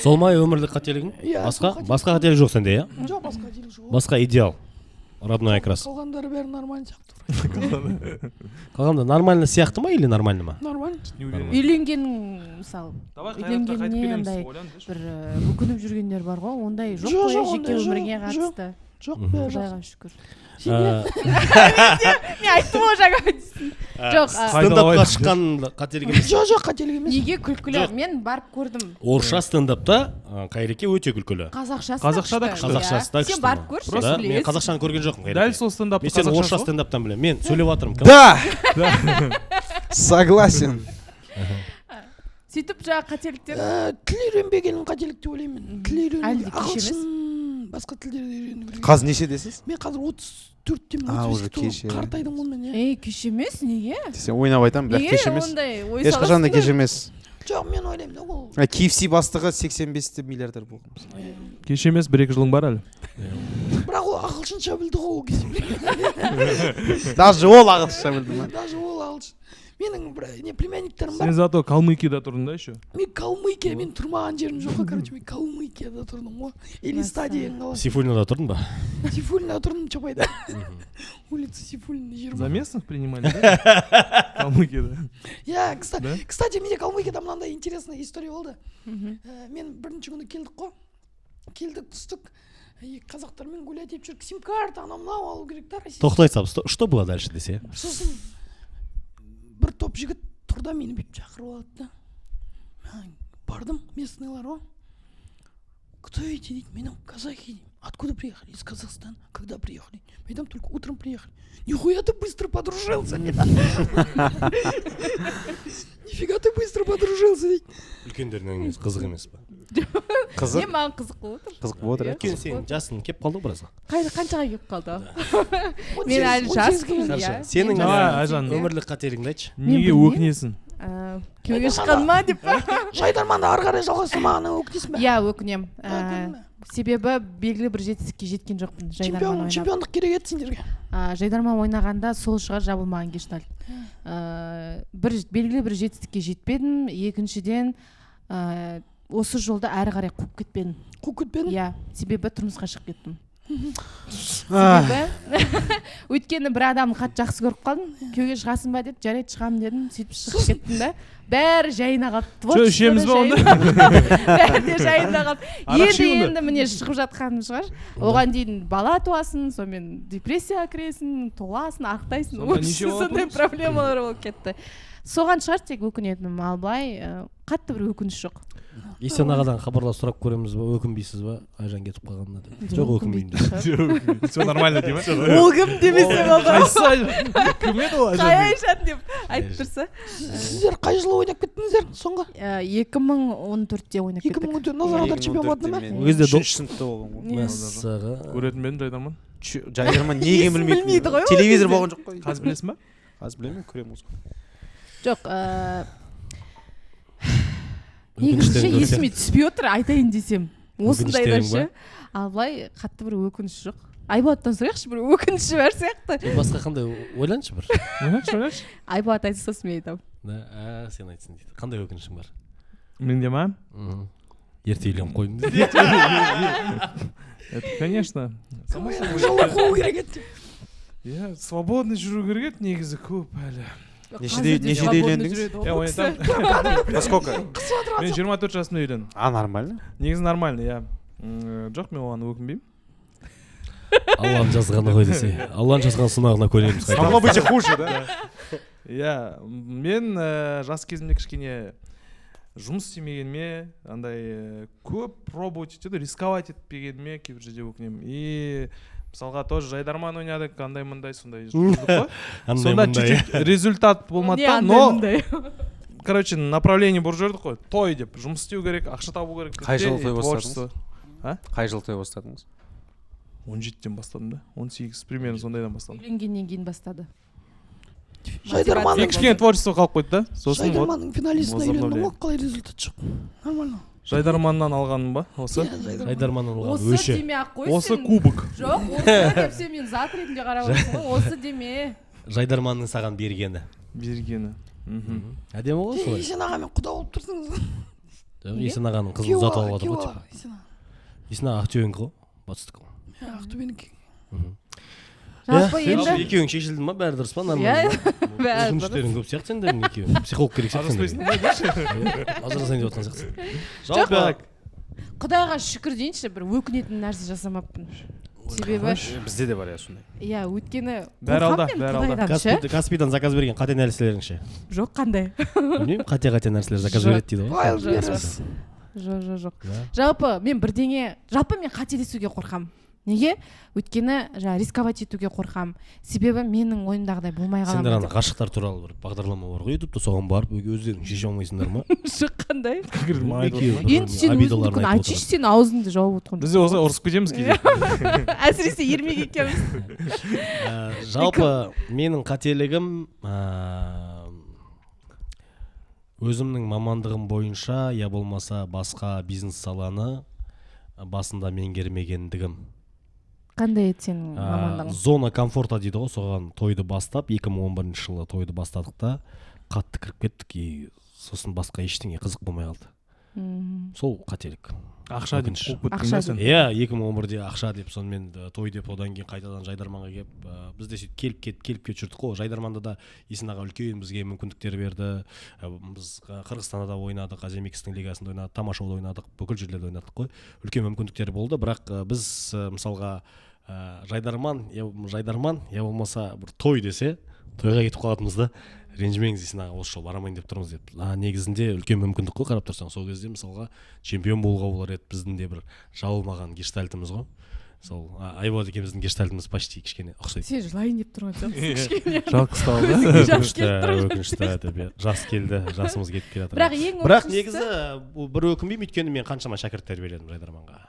сол ма өмірлік қателігің? Иә, Басқа сол басқа қателік жоқ сенде, иә? жоқ басқа қателік жоқ. Басқа идеал. Родной окрас. Қалғандары бәрі нормально сияқты. Қалғанда нормально сияқты ма или нормально ма? Нормально. Не уверен. Үйленген мысалы Давай қайратқа қайтып үйленгеніне келеміз андай ойландышы. бір өкініп жүргендер бар ғой, ондай жоқ Жоқ, қой жоқ, жеке ондай өміріңе жоқ, қатысты. Жоқ, бәрі жақсы. Құдайға шүкір. Сенде? Мен айттым ғой жаңа дейсің. Жоқ, Стендапқа шыққан қателік емес. Жоқ, қателік емес. неге күлкілі? Мен барып көрдім. Орысша стендапта Қайреке өте күлкілі. Қазақшасы да күшті. Қазақшасы да күшті. Сен барып көрші, Да, мен білесің. қазақшаны көрген жоқпын Қайреке. Дәл сол стендап Мен сені орысша стендаптан білемін. Мен сөйлеп жатырмын. Да! Согласен. Сөйтіп жаңа қателіктер Тіл үйренбегенім қателік деп ойлаймын. Тіл Әлде үйрену, кеш емес? ағылшын, басқа тілдерді үйрену керек. Қазір нешедесіз? Мен қазір 34-темін, Уже кеш, иә. қартайдым ғой мен, иә. кеш емес, неге? Сен ойнап айтамын, бірақ кеш Неге емес. ондай ой Ешқашан да саласың кеш ба? емес. Жоқ, мен ойлаймын да ол. KFC бастығы 85 миллиардер болған. Кеш емес, 1-2 жылың бар әлі. Бірақ ол ағылшынша білді ғой ол кезде. Даже ол ағылшынша білді ма? Даже ол ағылшын. Менің бір не племянниктерім Сен бар. зато Калмыкияда тұрдың да еще. Мен Калмыкия, мен тұрмаған жерім жоқ қой, короче, мен Калмыкияда тұрдым ғой. Элиста деген қала. Сейфуллинада тұрдың ба? Сейфуллинда тұрдым, Чапайда. Улица Сейфуллина, За 20. местных принимали, да? Калмыкияда. Я, Да? кстати, менде Калмыкияда мынандай интересная история болды. Мен бірінші күні келдік қой. Келдік, түстік. Қазақтармен гулять етіп жүрік. Сим-карта, анау мынау алу керек та. Тоқтай сап, что было дальше десе? Сосын бір топ жігіт тұрда мені бүйтіп шақырып алды да. Мен бардым, местныйлар ғой. Кто эти, дейді, мен казахи, деймін. Откуда приехали? Из Казахстана. Когда приехали? Мы там только утром приехали. Нихуя ты быстро подружился. Нифига ты быстро подружился, дейді. Үлкендердің әңгімесі қызық емес па? Қызық. Мен маған қызық болып отыр. Қызық болып отыр. Өйткені сен жасың кеп қалды біразға. Қаншаға келіп қалды? Мен әлі жаспын, иә. Сенің Мен Давай, жаспын. Айжан. өмірлік қателігіңді айтшы. Неге білмеймін. өкінесің? Күйеуге шыққан ма деп па? Жайдарманды ары қарай жалғастырмағаннан өкінесің бе? Иә, өкінем. Өкінбе. Себебі белгілі бір жетістікке жеткен жоқпын жайдарман ойнап. Чемпиондық керек еді сендерге. Жайдарман ойнағанда сол шығар жабылмаған гештальт. Бір белгілі бір жетістікке жетпедім. Екіншіден осы жолда әрі қарай қуып кетпедім. Қуып кетпедің? Иә, себебі тұрмысқа шығып кеттім. Себебі өйткені бір адамды қатты жақсы көріп қалдым. Күйеуге шығасың ба деді, жарайды шығамын дедім. Сөйтіп шығып кеттім да. Бәрі жайына қалды. Ішеміз ба онда? Бәрі де жайында қалды. Арақ ішейін бе? Енді міне шығып жатқаным шығар. Оған дейін бала туасың, сонымен депрессияға кіресің, толасың, ақтайсың. Сонда неше бала Сондай тудыңыз? проблемалар болып кетті. Соған шығар тек өкінетінім, ал былай қатты бір өкініш жоқ. Исен ағадан хабарласып сұрап көреміз ба, өкінбейсіз ба, Айжан кетіп қалғанына деп. Жоқ, өкінбеймін деп. Все нормально дей ма? Ол кім демесе болған. Кім еді ол Қай Айжан? Айжан деп айтып тұрса. Сіздер қай жылы ойнап кеттіңіздер соңғы? 2014-те ойнап кеттік. 2014 Назарбаев чемпион болды ма? Ол кезде үшінші сыныпта болған ғой. Мәссаға. Көретін бе едің жайдарман? Жайдарман неге Білмейді білмейді? ғой ол Телевизор кезде. болған жоқ қой. Қазір білесің ба? Қазір білемін, көремін осы. Жоқ, негізінше Өкініштерің есіме түспей отыр, айтайын десем. Осындайда Өкініштерің ше. Ал былай қатты бір өкініш жоқ. Айболаттан сұрайықшы, бір өкініші бар сияқты. Басқа қандай ойланшы бір. Ойлашы. Айболат айтса сосын мен айтамын. Да, сен айтсын дейді. Қандай өкінішің бар? Менде ма? Ерте үйленіп қойдым дейді. Это, конечно. Жылы қуу керек еді. Иә, свободный жүру керек еді негізі көп әлі. Нешеде үйлендіңіз? Я ойнатамын. Во сколько? Мен 24 жасымда үйлендім. А, нормально. Негізі нормально, иә. Жоқ, мен оған өкінбеймін. Алланың жазғаны ғой десе. Алланың жазған сынағына көнеміз. Могло быть и хуже, да? Иә, мен жас кезімде кішкене жұмыс істемегеніме, андай көп пробовать етеді, рисковать етпегеніме кейбір жерде өкінемін. И мысалға тоже жайдарман ойнадық, андай мындай сондай жүрдік қой. Сонда чуть-чуть результат болмады да, но короче направление бұрып жүрдік қой. Той деп, жұмыс істеу керек, ақша табу керек. Қай жылы той бастадыңыз? А? Қай жылы той бастадыңыз? 17-тен бастадым да, 18 примерно сондайдан бастадым. Үйленгеннен кейін бастады. Жайдарманның Кішкене творчество қалып қойды да, сосын вот Жайдарманның финалистіне үйлендім ғой, возобновление. қалай результат жоқ. Нормально. Жайдарманнан алғаным ба осы? Жайдарманның алған Осы өші. деме ақ қой Осы сен. кубок. Жоқ, осы деп сен мен зат ретінде қарап отырсың ғой. Осы деме. Жайдарманның саған бергені. Бергені. Әдемі ғой солай. Сен ағамен құда болып тұрсыңыз. Есен ағаның қызын ұзатып алып жатыр ғой типа. Есен Есен аға ақтөбенікі ғой, батыстық. Ақтөбенікі. жалпы енді екеуің шешілді ма, бәрі дұрыс па, иә нормально. бәрі Жұмыстарың көп сияқты сендердің екеуің. Психолог керек сияқты сендерге. Ажырасайын деп отқан сияқтысың. Жалпы құдайға шүкір дейінші, бір өкінетін нәрсе жасамаппын. Себебі Бізде де бар сондай. иә өйткені Бәрі алда, қорқамын мен бәрі алда. құдайдан ше. Каспийдан заказ берген қате нәрселеріңше. Жоқ қандай. Білмеймін, қате нәрселер заказ Жоқ. береді дейді ғой. Файл береміз. Жоқ. Жалпы мен мен қателесуге қорқам. Неге? Өйткені рисковать етуге қорқам. Себебі менің ойымдағыдай болмай Сендер қаламын. ана ғашықтар туралы бір бағдарлама бар ғой ютубта, соған барып өздерің шеше алмайсыңдар ма? Жоқ қандай. Екеуі Енді сен өзіңдікін айтып айтшы, сен аузыңды жауып отырған. Бізде осылай ұрысып кетеміз кейде. Әсіресе ермек екеуміз. Жалпы менің қателігім өзімнің мамандығым бойынша я болмаса басқа бизнес саланы басында меңгермегендігім. Қандай еді сенің мамандығың? Зона комфорта дейді ғой, соған тойды бастап 2011 жылы тойды бастадық та қатты кіріп кеттік и сосын басқа ештеңе қызық болмай қалды. Сол қателік. Ақша деп қуып Ақша кеттің сен. Иә, 2011-де ақша деп сонымен той деп одан кейін қайтадан Жайдарманға келіп бізде сөйтіп келіп кет жүрдік қой. Жайдарманда да Есен аға үлкен бізге мүмкіндіктер берді. Біз Қырғызстанда да ойнадық, Азия-Мексиктің лигасында ойнадық, Тамашоуда ойнадық, бүкіл жерлерде ойнадық қой. Үлкен мүмкіндіктер болды, бірақ біз мысалға Жайдарман я болмаса бір той десе, тойға кетіп қалатынбыз да. Ренжімеңіз Есен аға, осы жол барамайын деп тұрмыз деп. Негізінде үлкен мүмкіндік қой, қарап тұрсаң. Сол кезде мысалға чемпион болуға болар еді, біздің де бір жабылмаған гештальтымыз ғой. Сол Айболат екеуміздің гештальтымыз почти кішкене ұқсайды. Сен жылайын деп тұрған сияқтысың кішкене. Жалқы қалды. Жас келіп тұр. Өкінішті, жас келді, жасымыз кетіп келе жатыр. Бірақ ең негізі бір өкінбеймін, өйткені мен қаншама шәкірт тәрбиеледім Жайдарманға.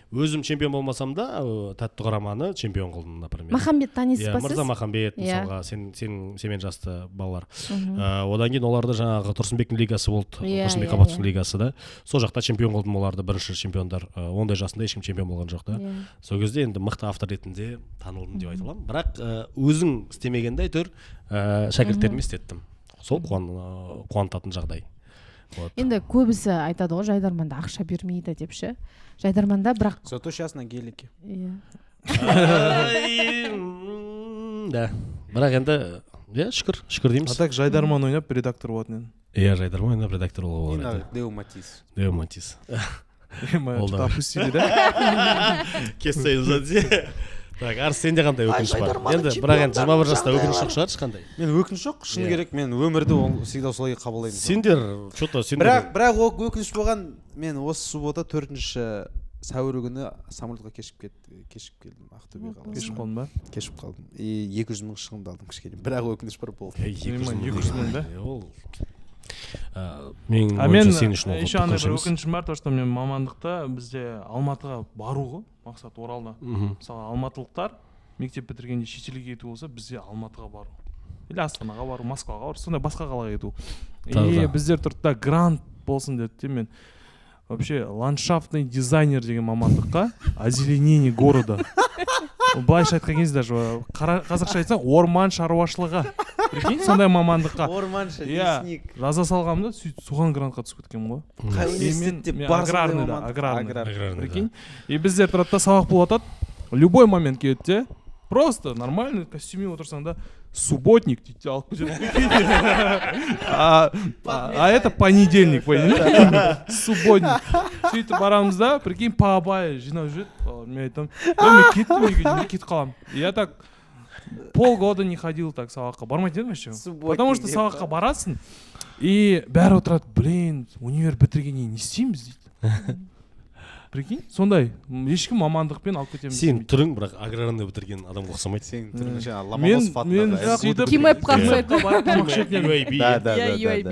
Өзім чемпион болмасам да тәтті құраманы чемпион қылдым, например. Махамбет танисыз ба сіз? Мырза Махамбет, мысалға сенімен жасты балалар. Одан кейін оларды жаңағы Тұрсынбектің лигасы болды, Тұрсынбек Қабатовтың лигасы да. Сол жақта чемпион қылдым оларды, бірінші чемпиондар. Ондай жасында ешкім чемпион болған жоқ та. Сол кезде енді мықты автор ретінде танылдым деп айта аламын. Бірақ өзің істемегенде әйтеуір шәкірттеріме істеттім. Сол қуантатын жағдай. Енді көбісі айтады ғой Жайдарманда ақша бермейді деп ше. Жайдарманда бірақ Зато сейчас на гелике. Да. Бірақ енді шүкір дейміз. А так Жайдарман ойнап редактор болатын едім. Иә, Жайдарман ойнап редактор болған еді. Деу Матис. Деу Матис. Что-то опустили, да? Кестай ұзады. Так, Арыс, сенде қандай өкініш бар? Енді бірақ енді 21 жаста өкініш жоқ шығар ешқандай. Мен өкініш жоқ, шын керек, мен өмірді всегда солай қабылдаймын. Сендер, что-то сендер. Бірақ өкініш болған, мен осы суббота 4 сәуір күні самолетқа кешіп келдім Ақтөбе қаласына. Кешіп қалдың ба? Кешіп қалдым. И 200 мың шығынды алдым кішкене. Бірақ өкініш бар болды. 200 мың да? Мен еще андай бір өкінішім бар, то что мен мамандықта бізде Алматыға бару ғой, мақсат Оралда. Мысалы алматылықтар мектеп бітіргенде шетелге кету болса, бізде Алматыға бару. Или Астанаға бару, Москваға бару, сондай басқа қалаға кету. И біздер тұрды да грант болсын деді, мен вообще ландшафтный дизайнер деген мамандыққа озеленение города. Былайша айтқан кезде даже қазақша айтсаң орман шаруашылығы. Прикинь, сондай мамандыққа. Орманшы, лесник. Жаза салғам да, сөйтіп соған грантқа түсіп кеткенмін ғой. Қай университетте бар сондай мамандық? Аграрный. Прикинь. И біздер тұрады да сабақ болып жатады. Любой момент келеді де, просто нормальный костюме отырсаң да, субботник дейді алып кетеді. А это понедельник, понимаешь? Субботник. Сөйтіп барамыз да, прикинь, по абай жинап жүреді. Мен айтамын, мен кетіп қаламын. Я так полгода не ходил так сабаққа. Бармайтын едім вообще. Потому что сабаққа барасың, и бәрі отырады, блин, универ бітіргеннен не істейміз дейді. Прикинь, сондай, ешкім мамандықпен алып кетеміз. Сен түрің бірақ аграрный бітірген адамға ұқсамайды. Сен түрің жаңағы Ломоносов атындағы. сөйтіп Кимэпқа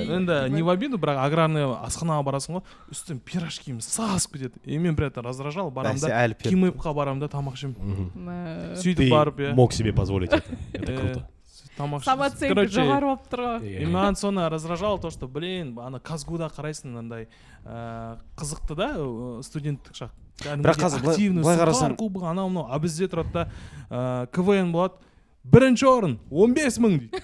енді не в обиду, бірақ аграрный асханаға барасың ғой, үстін пирожкиіміз сасып кетеді. И мен бір раздражал, барам да Кимэпқа барам да тамақ ішемін. Сөйтіп барып, мог себе позволить это. Это круто. Самооценка жоғары болып тұр ғой. И маған соны раздражало то, что, блин, ана Казгуда қарайсың, андай қызықты да студенттік шақ. Бірақ қазір былай қарасаң, анау-мынау, а бізде тұрады да КВН болады, бірінші орын 15 мың дейді.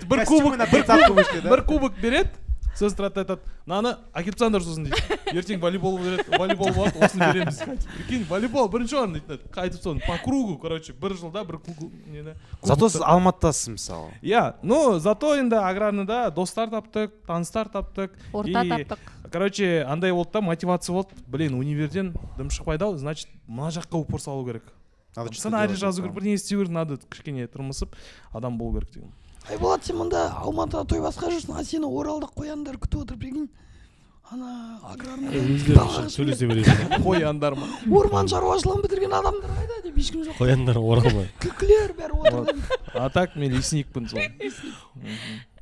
Бір кубок береді, сосын тұрады айтады, мынаны әкеліп тастаңдар сосын дейді. Ертең волейбол береді, волейбол болады, осыны береміз. Прикинь, волейбол бірінші орын дейді. Қайтып соны по кругу, короче, бір жылда бір нені. Зато сіз Алматыдасыз мысалы. Иә, ну зато енді аграрныйда достар таптық, таныстар таптық. Орта таптық. Короче, андай болды да, мотивация болды. Блин, универден дым шықпайды ау, значит, мына жаққа упор салу керек. Сценарий жазу керек, бір не істеу керек, надо кішкене тұрмысып адам болу керек деген. Айболат, сен мұнда Алматыда той басқа жүрсің, а сені Оралда қояндар күтіп отыр, прикинь. Ана аграрный өздері сөйлесе бересің. Қояндар ма? орман шаруашылығын бітірген адамдар қайда деп ешкім жоқ. Қояндар оралмай. Күлкілер бәрі отыр. А так мен лесникпін сол.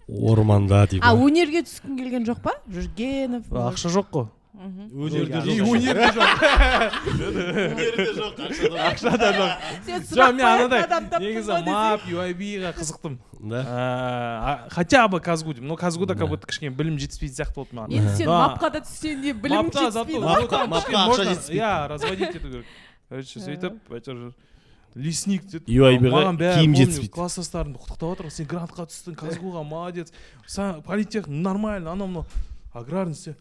Орманда дейді. Өнерге түскің келген жоқ па? Жүргенов. Ақша жоқ қой. Өнерде Өнерде жоқ. Өнерде жоқ, Ақша да жоқ. Сен Жоқ, сұрақ мен қоятын анадай адам таптың негізі ба десең? мап, UIB-ға қызықтым. Да. Хотя бы Казгу деймін. Но Казгуда как будто кішкене білім жетіспейтін сияқты болды маған. Енді сен Да. мапқа да түссең де білім Мапқа зато жетіспейді. Мапқа ақша жетіспейді. Иә, разводить ету керек. Короче, сөйтіп, әйтеуір лесник деді. UIB-ға Маған бәрі киім помню, жетіспейді. класстастарымды құттықтап отыр. Сен грантқа түстің, Казгуға молодец. Сен политех нормально, анау аграрный істе.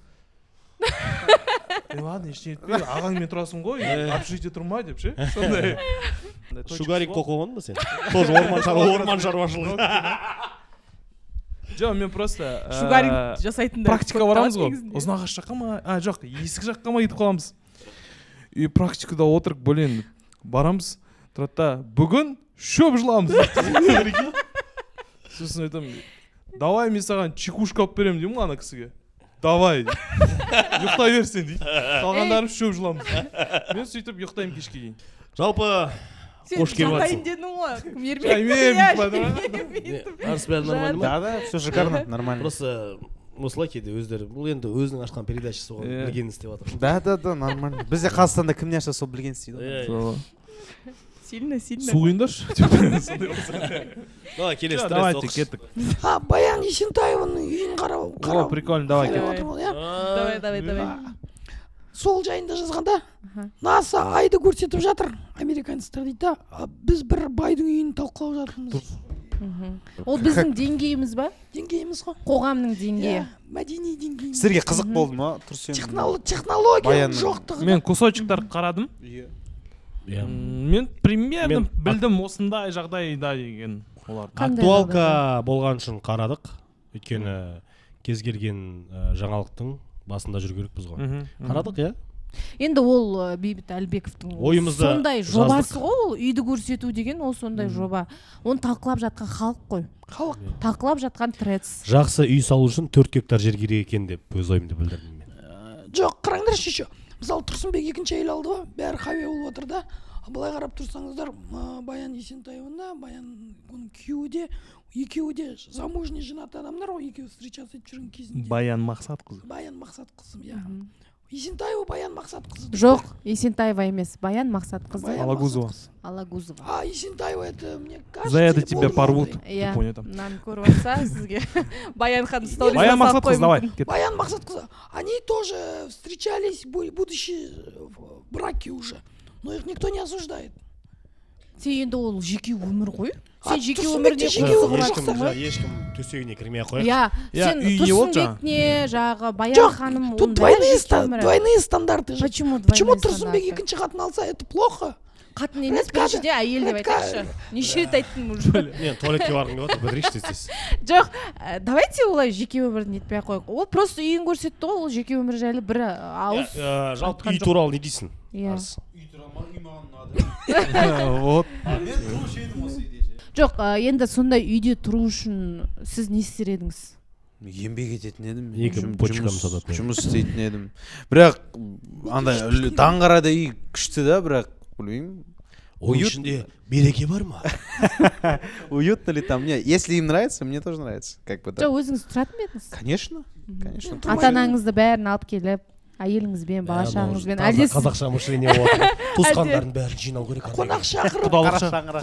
Ладно, ештеңе етпей, ағаңмен тұрасың ғой, общежитие тұрма деп ше. Сондай. Шугарик оқыған ба сен? Тоже орман шаруашылығы. Жоқ, мен просто Шугаринг жасайтындар. практика барамыз ғой. Ұзынағаш жаққа ма? Жоқ, есік жаққа ма кетіп қаламыз. И практикада отырып, блин, барамыз. Тұрады да, бүгін шөп жыламыз. Сосын айтамын, давай мен саған чекушка алып беремін деймін ана кісіге. Давай. Ұйықтай берсен дейді. Қалғандарым шөп жыламыз. Мен сөйтіп ұйықтаймын кешке дейін. Жалпы Сен қош келіп жатайын жатсың. дедің ғой. Арыс бәрі нормально ма? Да, да, все шикарно, нормально. Просто осылай кейде өздері. Бұл енді өзінің ашқан передачасы ғой, Иә. білгенін істеп жатыр. Да, нормально. Бізде Қазақстанда кім не ашса сол білген істейді ғой. Сильно. Су құйыңдаршы. Давай, келесі стресс Давайте оқыш. кеттік. Баян Есентаеваның үйін қарау. О, прикольно, давай қарап кеттік. отырмын, иә. Давай. Сол жайында жазғанда НАСА айды көрсетіп жатыр, американецтер дейді да, біз бір байдың үйін талқылап жатырмыз. Ол біздің деңгейіміз ба? Деңгейіміз ғой. Қоғамның деңгейі. Мәдени деңгейіміз. Сіздерге қызық болды ма? Тұрсен. Технология Баянның. жоқтығы. Мен кусочектар қарадым. Иә. Мен примерно Мен- білдім осындай жағдайда деген олар. Қандай Актуалка болған үшін қарадық. Өйткені кез келген жаңалықтың басында жүру керекпіз ғой. Қарадық, иә? Енді ол Бейбіт Әлбековтың Ойымызды сондай жаздық. жобасы ғой, ол үйді көрсету деген ол сондай жоба. Оны талқылап жатқан халық қой. Халық. Талқылап жатқан трец. Жақсы үй салу үшін 4 гектар жер керек екен деп өз ойымды білдірдім мен. Жоқ, қараңдаршы еще. Мысалы Тұрсынбек екінші әйел алды ғой, бәрі хаве болып отыр да. Былай қарап тұрсаңыздар, Баян Есентаевна, Баян күйеуі де, екеуі де замужний женатый адамдар ғой, екеуі встречаться етіп жүрген кезінде. Баян Мақсатқызы. Баян Мақсатқызы, иә. Есентаева Баян Мақсатқызы. Жоқ, Есентаева емес, Баян Мақсатқызы. Баян Алагузова. Мақсатқызы. Алагузова. А Есентаева это, мне кажется, За это телефон тебя болды порвут. ондай. Иә, Понял там. мынаны көріп жатса сізге Баян ханым сторис Баян жасап Мақсатқызы, давай. қойып. кеттік. Баян Мақсатқызы. Они тоже встречались, будучи в браке уже. Но их никто не осуждает. Сен енді ол жеке өмір ғой. А, Сен жеке Тұрсынбек өміріне те жеке қосылып өмір жатсың жақсы. ғой. Ешкім төсегіне кірмей ақ қояйық. Иә, Иә, сен үй не болды жаңа? Тұрсынбекне жағы Баян Жоқ, ханым тут оның бәрі двойные стандарты же. Почему Почему двойные Тұрсынбек стандарты? екінші қатын алса, это плохо? Қатын емес, Это как- біріншіде әйел деп это как- айтайықшы. Неше рет айттым уже. Мен туалетке барғым келіп жатыр, бітірейікші тез. Жоқ, давайте олай жеке өмірін нетпей ақ қояйық. Ол просто үйін көрсетті ғой, ол жеке өмір жайлы бір ауыз. Жалпы айтқан үй жоқ. туралы не дейсің? Иә. Арыс? Вот. Жоқ, енді сондай үйде тұру үшін сіз не істер едіңіз? Еңбек ететін едім. Екі бочканы сататын едім. Жұмыс істейтін едім. Бірақ андай даңғарада үй күшті да, бірақ білмеймін. Ой ішінде береке бар ма? Уютно ли там? Не, если им нравится, мне тоже нравится. Как бы, да. Жоқ, өзіңіз тұратын ба едіңіз? Конечно, конечно. Ата-анаңызды бәрін алып келіп, әйеліңізбен, бала-шағаңызбен, Таза әлде сіз қазақша мышление болады. Туысқандардың бәрін жинау керек. Қонақ шақырып,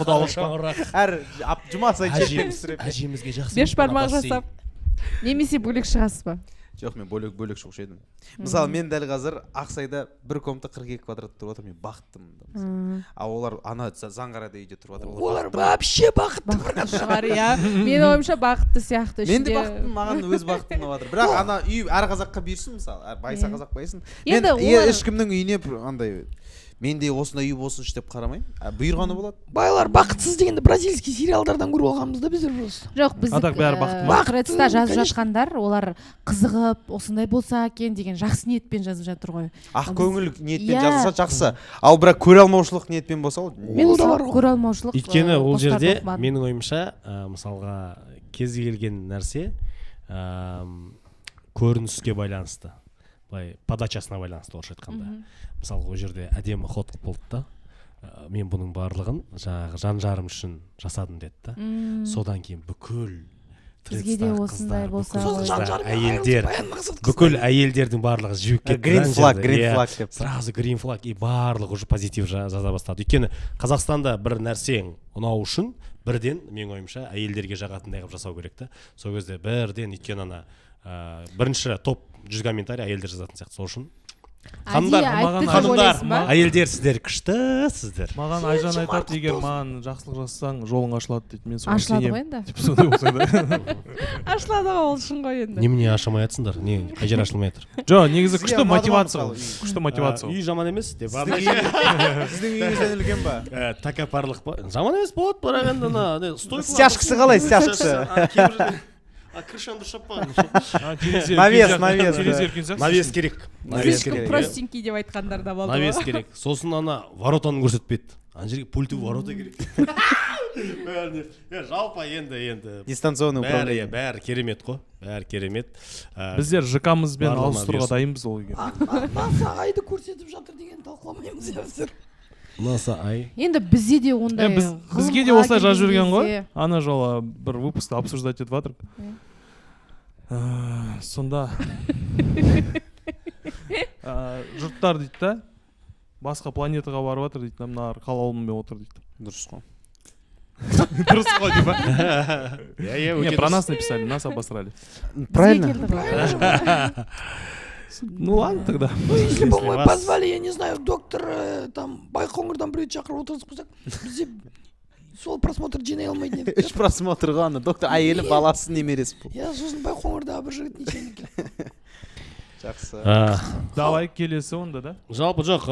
Құдалық шаңырақ. Әр жұма сайын Әжем- түсіріп. Әжемізге жақсы. беш бармақ бассейн. жасап, немесе бөлек шығасыз ба? Жоқ, мен бөлек шығушы едім. Мысалы, мен дәл қазір Ақсайда бір комната 42 квадрат тұрып жатыр, мен бақыттымын. А олар ана Заңғарада үйде тұрып жатыр. Олар вообще бақытты. шығар, иә. Менің ойымша бақытты сияқты. Мен де бақыттымын, маған өз бақытым ұнап жатыр. Бірақ ана үй әр қазаққа бұйырсын, мысалы, байса қазақ байсын. Мен ешкімнің үйіне андай менде осындай үй болсыншы деп қарамаймын. Бұйырғаны болады. Байлар бақытсыз дегенде бразильский сериалдардан көріп алғанбыз да біздер просто. Жоқ, біз Атақ бәрі бақытты ма? Тредста жазып жатқандар, олар қызығып, осындай болса екен деген жақсы ниетпен жазып жатыр ғой. Ақ көңіл ниетпен жазылса жақсы. Ал бірақ көре алмаушылық ниетпен болса ол көре алмаушылық. Өйткені ол жерде менің ойымша, мысалға кез келген нәрсе көрініске байланысты. Былай подачасына байланысты орысша айтқанда. Мысалы, ол жерде әдемі ход болды да. Мен бұның барлығын жаңағы жан жарым үшін жасадым деді да. Содан кейін бүкіл бізге де осындай болса, әйелдер, бүкіл әйелдердің барлығы жібіп кетті. Green flag деп. Сразу green flag и барлығы уже позитив жаза бастады. Өйткені Қазақстанда бір нәрсең ұнау үшін бірден, менің ойымша, әйелдерге жағатындай қылып жасау керек та. Сол кезде бірден, өйткені ана бірінші топ 100 комментарий әйелдер жазатын сияқты. Сол үшін ханымдар, әйелдер сіздер күштісіздер. Маған Айжан айтады, егер маған жақсылық жасасаң, жолың ашылады дейді. Мен соған ашылады ғой енді. Сондай болса да. Ашылады ғой, ол шын ғой енді. Немене ашылмай жатсыңдар? Не, қай жер ашылмай жатыр? Жоқ, негізі күшті мотивация. Күшті мотивация. Үй жаман емес деп. Сіздің үйіңізден үлкен ба? Тәкаппарлық па? Жаман емес болады, бірақ енді ана стойка. Стяжкасы қалай, стяжкасы? Крышаны дұрыстап па? Навес керек. Слишком простенький деп айтқандар да болды. Навес керек. Сосын ана воротаны көрсетпеді. Ана жерге пульту ворота керек. Жалпы енді дистанционный управление. Бәрі керемет қой. Бәрі керемет. Біздер ЖК-мызбен ауыстыруға дайынбыз ол үйге. NASA айды көрсетіп жатыр деген талқыламаймыз біздер. NASA ай. Енді бізде де ондай. Бізге де осылай жазып жүрген ғой. Ана жолы бір выпускта обсуждать етіп жатыр. Сонда жұрттар дейді да, басқа планетаға барып жатыр дейді, мыналар қалауыммен отыр дейді. Дұрыс қой. Дұрыс қой дейді ба? Не, про нас написали, нас обосрали. Правильно. Ну ладно тогда. Ну если бы мы позвали, я не знаю, доктор там Байқоңырдан біреу шақырып отырғызсақ, бізде сол просмотр жинай алмайтын едік. 3 просмотр ғана, доктор әйелі баласы немересі бұл. Я сосын Байқоңырда бір жігіт нешені екен. Жақсы. Давай келесі онда да. Жалпы жоқ,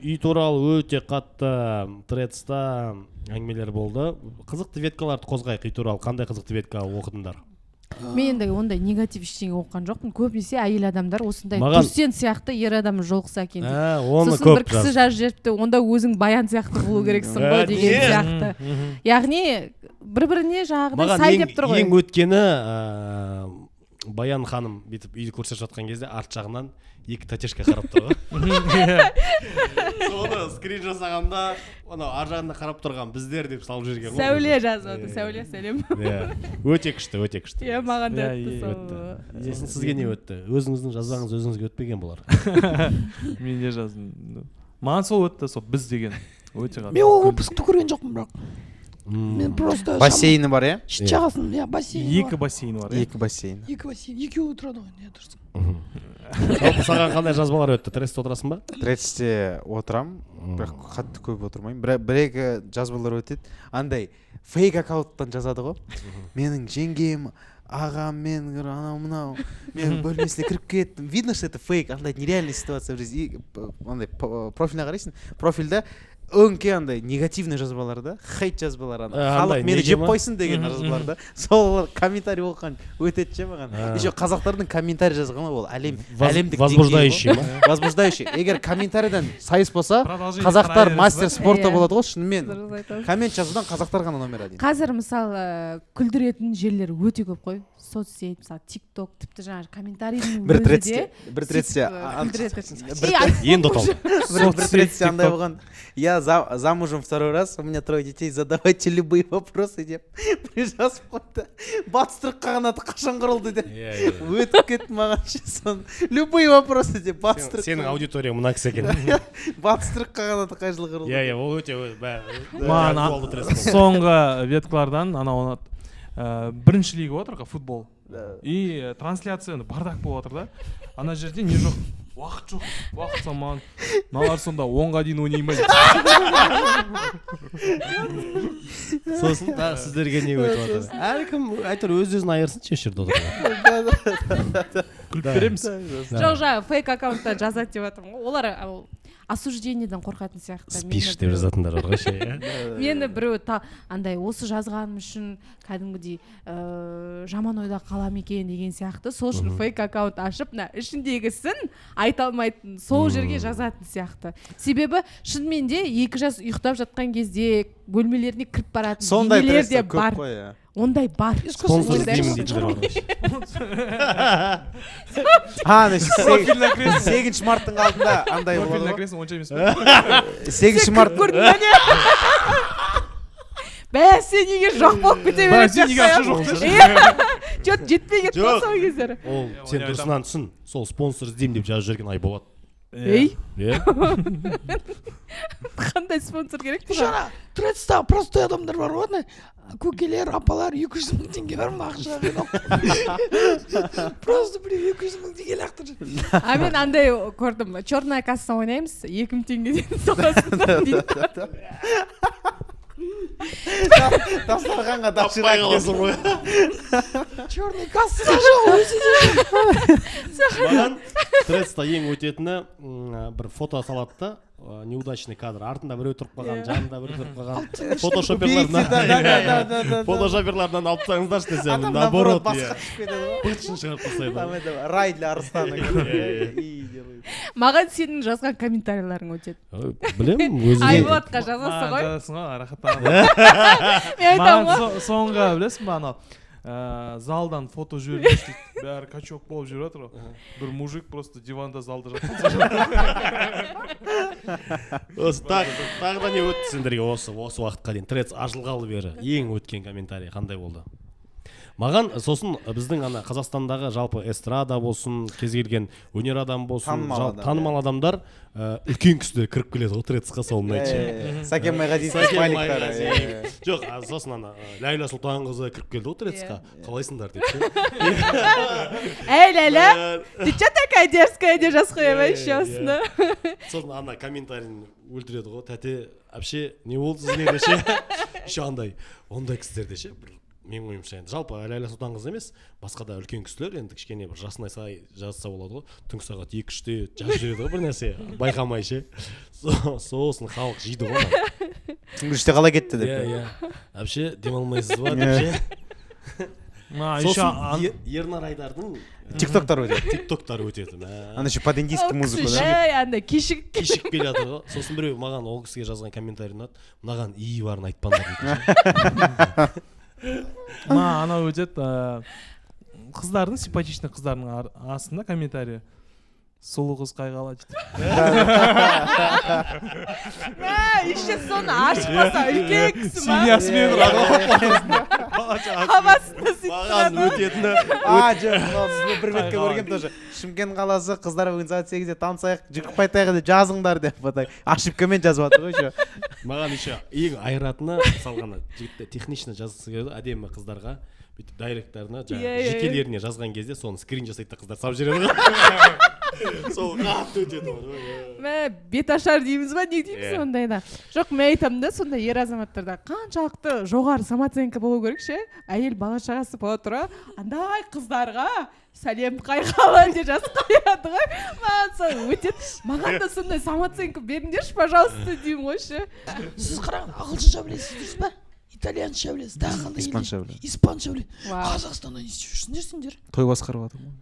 үй туралы өте қатты тредста әңгімелер болды. Қызықты веткаларды қозғайық, үй туралы қандай қызықты ветка оқыдыңдар? Мен енді ондай негатив ештеңе оқыған жоқпын. Көбінесе әйел адамдар осындай түрсен сияқты ер адам жолықса екен деп. Сосын бір кісі жазып жіберіпті, онда өзің баян сияқты болу керексің ғой деген сияқты. Яғни бір-біріне жаңағыдай сай деп тұр ғой. Ең өткені Баян ханым бүйтіп үйді көрсетіп жатқан кезде арт жағынан 2 тәтешка қарап тұр ғой. Соны скрин жасағанда, ана ар жағында қарап тұрған біздер деп салып жүрген ғой. Сәуле жазады, Сәуле сәлем. Өте күшті, өте күшті. Иә, маған да өтті. Сосын сізге не өтті? Өзіңіздің жазбаңыз өзіңізге өтпеген болар. Мен не жаздым? Маған сол өтті, сол біз деген. Өте қатты. Мен ол выпускты көрген жоқпын бірақ. Мен просто бассейні бар, иә? Шет жағасын, иә, бассейні бар. 2 бассейні бар, иә? 2 бассейн. 2 бассейн, екеуі тұрады ғой, не дұрыс. Жалпы саған қандай жазбалар өтті? Тредста отырасың ба? Тредсте отырам, бірақ қатты көп отырмаймын. Бір-екі жазбалар өтеді. Андай фейк аккаунттан жазады ғой. Менің жеңгем, ағам, мен анау-мынау, мен бөлмесіне кіріп кеттім. Видно, что это фейк, андай нереальная ситуация в жизни. Андай профиліне қарайсың, профильда өңке андай негативный жазбалар да, хейт жазбалар, халық мені жеп қойсын деген жазбалар да. Сол комментарий оқыған өтеді ше маған. Еще қазақтардың комментарий жазғаны ол әлемдік возбуждающий ма? Возбуждающий. Егер комментарийдан сайыс болса, қазақтар мастер спорта болады ғой, шынымен. Коммент жазудан қазақтар ғана номер 1. Қазір мысалы күлдіретін жерлер өте көп қой. Соцсет, мысалы TikTok, тіпті жаңағы комментарийдің өзі де бір третсе енді отал. Бір третсе андай болған. Я замужем 2 раз, у меня 3 детей, задавайте любые вопросы деп жазып қойды. Батыстырық қағанаты қашан құрылды деп өтіп кетті маған сон. Любые вопросы деп батыстырық. Сенің аудиторияң мына кісі екен. Батыстырық қағанаты қай жылы құрылды? Иә, ол өте соңғы веткалардан анау бірінші лига отыр ғой, футбол. и трансляция бардак болып жатыр да, ана жерде не жоқ, уақыт жоқ, уақыт заман, мыналар сонда 10-ға дейін ойнай ма дейді. Сосын тағы сіздерге не өтіп жатыр? Әркім әйтеуір өз-өзін айырсыншы осы жерде отырған. Күліп береміз. жоқ жаңағы фейк аккаунттан жазады деп жатырмын ғой. Олар осуждениеден қорқатын сияқты. Спиш деп жазатындар бар ғой ше. Мені біреу андай осы жазғаным үшін кәдімгідей жаман ойда қалам екен деген сияқты, сол үшін фейк аккаунт ашып, ішіндегісін айта алмайтын сол жерге жазатын сияқты. Себебі шынымен де 2 жас ұйықтап жатқан кезде бөлмелеріне кіріп баратын сондай бейнелер де көп бар. қой. Ондай бар. Спонсор іздеймін дейді шығар. Профильна кіресің. 8 марттың алдында андай Профильна болады. кіресің, онша емес. 8 март. Көрдің бе не? Бә, сен неге жоқ болып кете береді? Сен неге ақша жоқ деші? Жоқ, жетпей кетті Жоқ. сол кездері. Ол сен дұрысынан түсін, сол спонсор іздеймін деп жазып жүрген ай болады. Ей, Иә. қандай спонсор керек еще ана трецтағы простой адамдар бар ғой, ана көкелер, апалар 200 мың теңге бар ма ақша просто біреу 200 мың теңге лақтырып жүр. А мен андай көрдім, черная касса ойнаймыз, 2000 теңгеден соғасыңдар дейді. Дастарханға тапшыра келсін ғой. Черный кассаға жоқ өзі де. Маған Тредста ең өтетіні бір фото салады да, неудачный кадр, артында біреу тұрып қалған, жанында біреу тұрып қалған. Фотошоперлардан алып тастаңыздаршы десем, наоборот, бытшын шығарып тастайды. Рай для Арыстана. Маған сенің жазған комментарийларың өтеді. Білем, өзіңе. Айболатқа жазасың ғой. Жазасың ғой, рахаттанып. Мен айтамын ғой. Маған соңғы білесің ба анау залдан фото жіберді дейді, бәрі качок болып жүріп жатыр ғой. Бір мужик просто диванда залда жатыр. Осы тағы да не өтті сендерге осы уақытқа дейін Тредс ашылғалы бері ең өткен комментарий қандай болды? Маған сосын біздің ана Қазақстандағы жалпы эстрада болсын, кез келген өнер адам болсын, танымал адамдар үлкен кісілер кіріп келеді ғой Тредсқа, соны айтшы. Сәкен Майғазиев смайликтар. Жоқ, сосын ана Ләйла Сұлтанқызы кіріп келді ғой Тредсқа. Қалайсыңдар деп ше. Эй, Ләйла, ты чё такая дерзкая деп жазып қоя ма еще осыны? Сосын ана комментарийін өлтіреді ғой, тәте, әпше, не болды сізге ше? Еще андай кісілерде ше, мен ойымша енді жалпы Ләйла Сұлтанқызы емес, басқа да үлкен кісілер енді кішкене бір жасынай сай жазса болады ғой, түнгі сағат 2-3-те жазып жүреді ғой бір нәрсе, байқамай ше. Сосын халық жейді ғой. Түнгі 3-те қалай кетті деп. Иә. Әпше, демалмайсыз ба деп ше. Сосын Ернар Айдардың тиктоктар өтеді. Ана еще под индийский музыку, да? Андай кешігіп келе жатыр ғой. Сосын біреу маған ол кісіге жазған комментарий ұнады, мынаған иі барын айтпаңдар дейді. Анау өтеді, қыздардың, симпатичный қыздардың астында комментарий. Сұлу қыз қайғала дейді. еще соны ашпаса үлкен кісі ма? Семьясымен тұрады. Хабасында Маған өтетіні. Жоқ, бір бетке көргем тоже. Шымкент қаласы қыздар организация 8-де танысайық, жүгіріп қайтайық деп жазыңдар деп ошибкамен жазып жатыр ғой еще. Маған еще ең айыратыны салғаны жігітті технично жазғысы келеді әдемі қыздарға, бүйтіп дайректтарына жекелеріне жазған кезде соны скрин жасайды да қыздар салып жібереді ғой. Сол қатты өтеді ғой. Бет ашар дейміз ба, не дейміз ондайда? Жоқ, мен айтамын да, сонда ер азаматтарда қаншалықты жоғары самооценка болу керек ше? Әйел бала шағасы бола тұра, андай қыздарға сәлем қайғала деп жазып қояды ғой. Маған сол өтеді. Маған да сондай самооценка беріңдерші, пожалуйста, деймін ғой ше. Сіз қараңыз, ағылшынша білесіз дұрыс па? Итальянша білесіз, тағы қандай испанша білесіз. Қазақстанда не істеп жүрсіңдер сендер? Той басқарып жатырмын.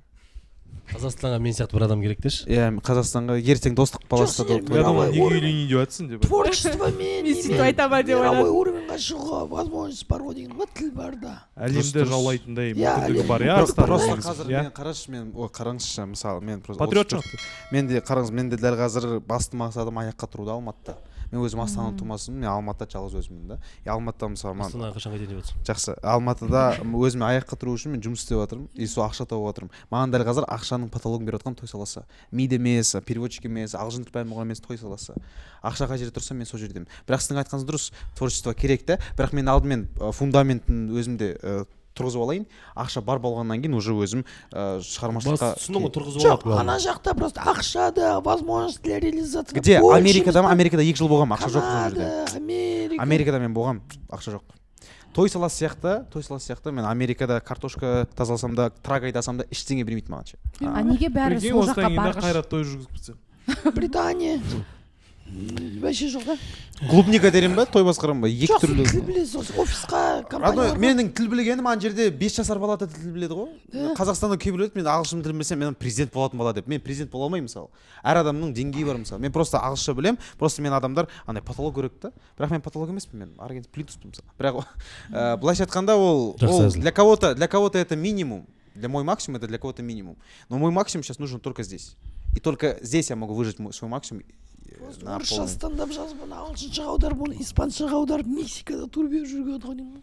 Қазақстанға мен сияқты бір адам керек деші. Иә, Қазақстанға ертең достық паласта Я думал, неге үйленейін деп жатсың деп. Творчествомен, Мен сөйтіп айтамын деп мировой ойладым. уровеньға шығуға возможность бар ғой деген ғой, тіл бар да. Әлемді жаулайтындай Иә, мүмкіндігі бар, иә, Просто Арыстан. қазір мен қарашы, мен қараңызшы, мысалы мен просто Патриот шығыпты. менде қараңыз, менде дәл қазір басты мақсатым аяққа тұруда Алматыда. Мен өзім Астананың тумасымын, мен Алматыда жалғыз өзіммін да. Алматыда мысалы Астанаға қашан қайтайын деп жатырсың? жақсы. Алматыда өзіме аяққа тұру үшін мен жұмыс істеп жатырмын, и сол ақша тауып жатырмын. Маған дәл қазір ақшаның потологын беріп жатқан той саласы. МИД емес, переводчик емес, ағылшын тілі пәні мұғалімі емес, той саласы. Ақша қай жерде тұрса мен сол жердемін. Бірақ сіздің айтқаныңыз дұрыс, творчество керек та, бірақ мен алдымен фундаментін өзімде тұрғызып алайын, ақша бар болғаннан кейін уже өзім шығармашылыққа түсіндің ғой, тұрғызып жоқ алады. ана жақта просто ақша да возможность для реализации. Где? Америкада ма? Америкада 2 жыл болғанмын, ақша жоқ бұл жерде. Америка. Америкада мен болғам, ақша жоқ. Той саласы сияқты мен Америкада картошка тазаласам да, трак айдасам да ештеңе бермейді маған ше. А неге бәрі Прикинь, сол осыдан жаққа кейін де барғыш? қайрат той жүргізіп кетсе. Британия. Вообще жоқ да. Клубника дерем ба, той басқарам ба? Екі Жоқ, түрлі. тіл білесіз осы офисқа, Родной, компанияларға. менің тіл білгенім ана жерде 5 жасар бала да тіл біледі ғой. Қазақстанда кейбір мен ағылшын тілін білсем, мен президент болатын бала деп. Мен президент бола алмаймын мысалы. Әр адамның деңгейі бар мысалы. Мен просто ағылшынша білем, просто мен адамдар андай патолог көреді да. Бірақ мен патолог емеспін, мен аргент плинтуспын мысалы. Бірақ былайша айтқанда ол для кого-то это минимум. Для мой максимум это для кого-то минимум. Но мой максимум сейчас нужен только здесь. И только здесь я могу выжить свой максимум. Орысша стендап жазып, ағылшыншаға аударып, оны испаншаға аударып, Мексикада тур беріп жүрген ғой деймін.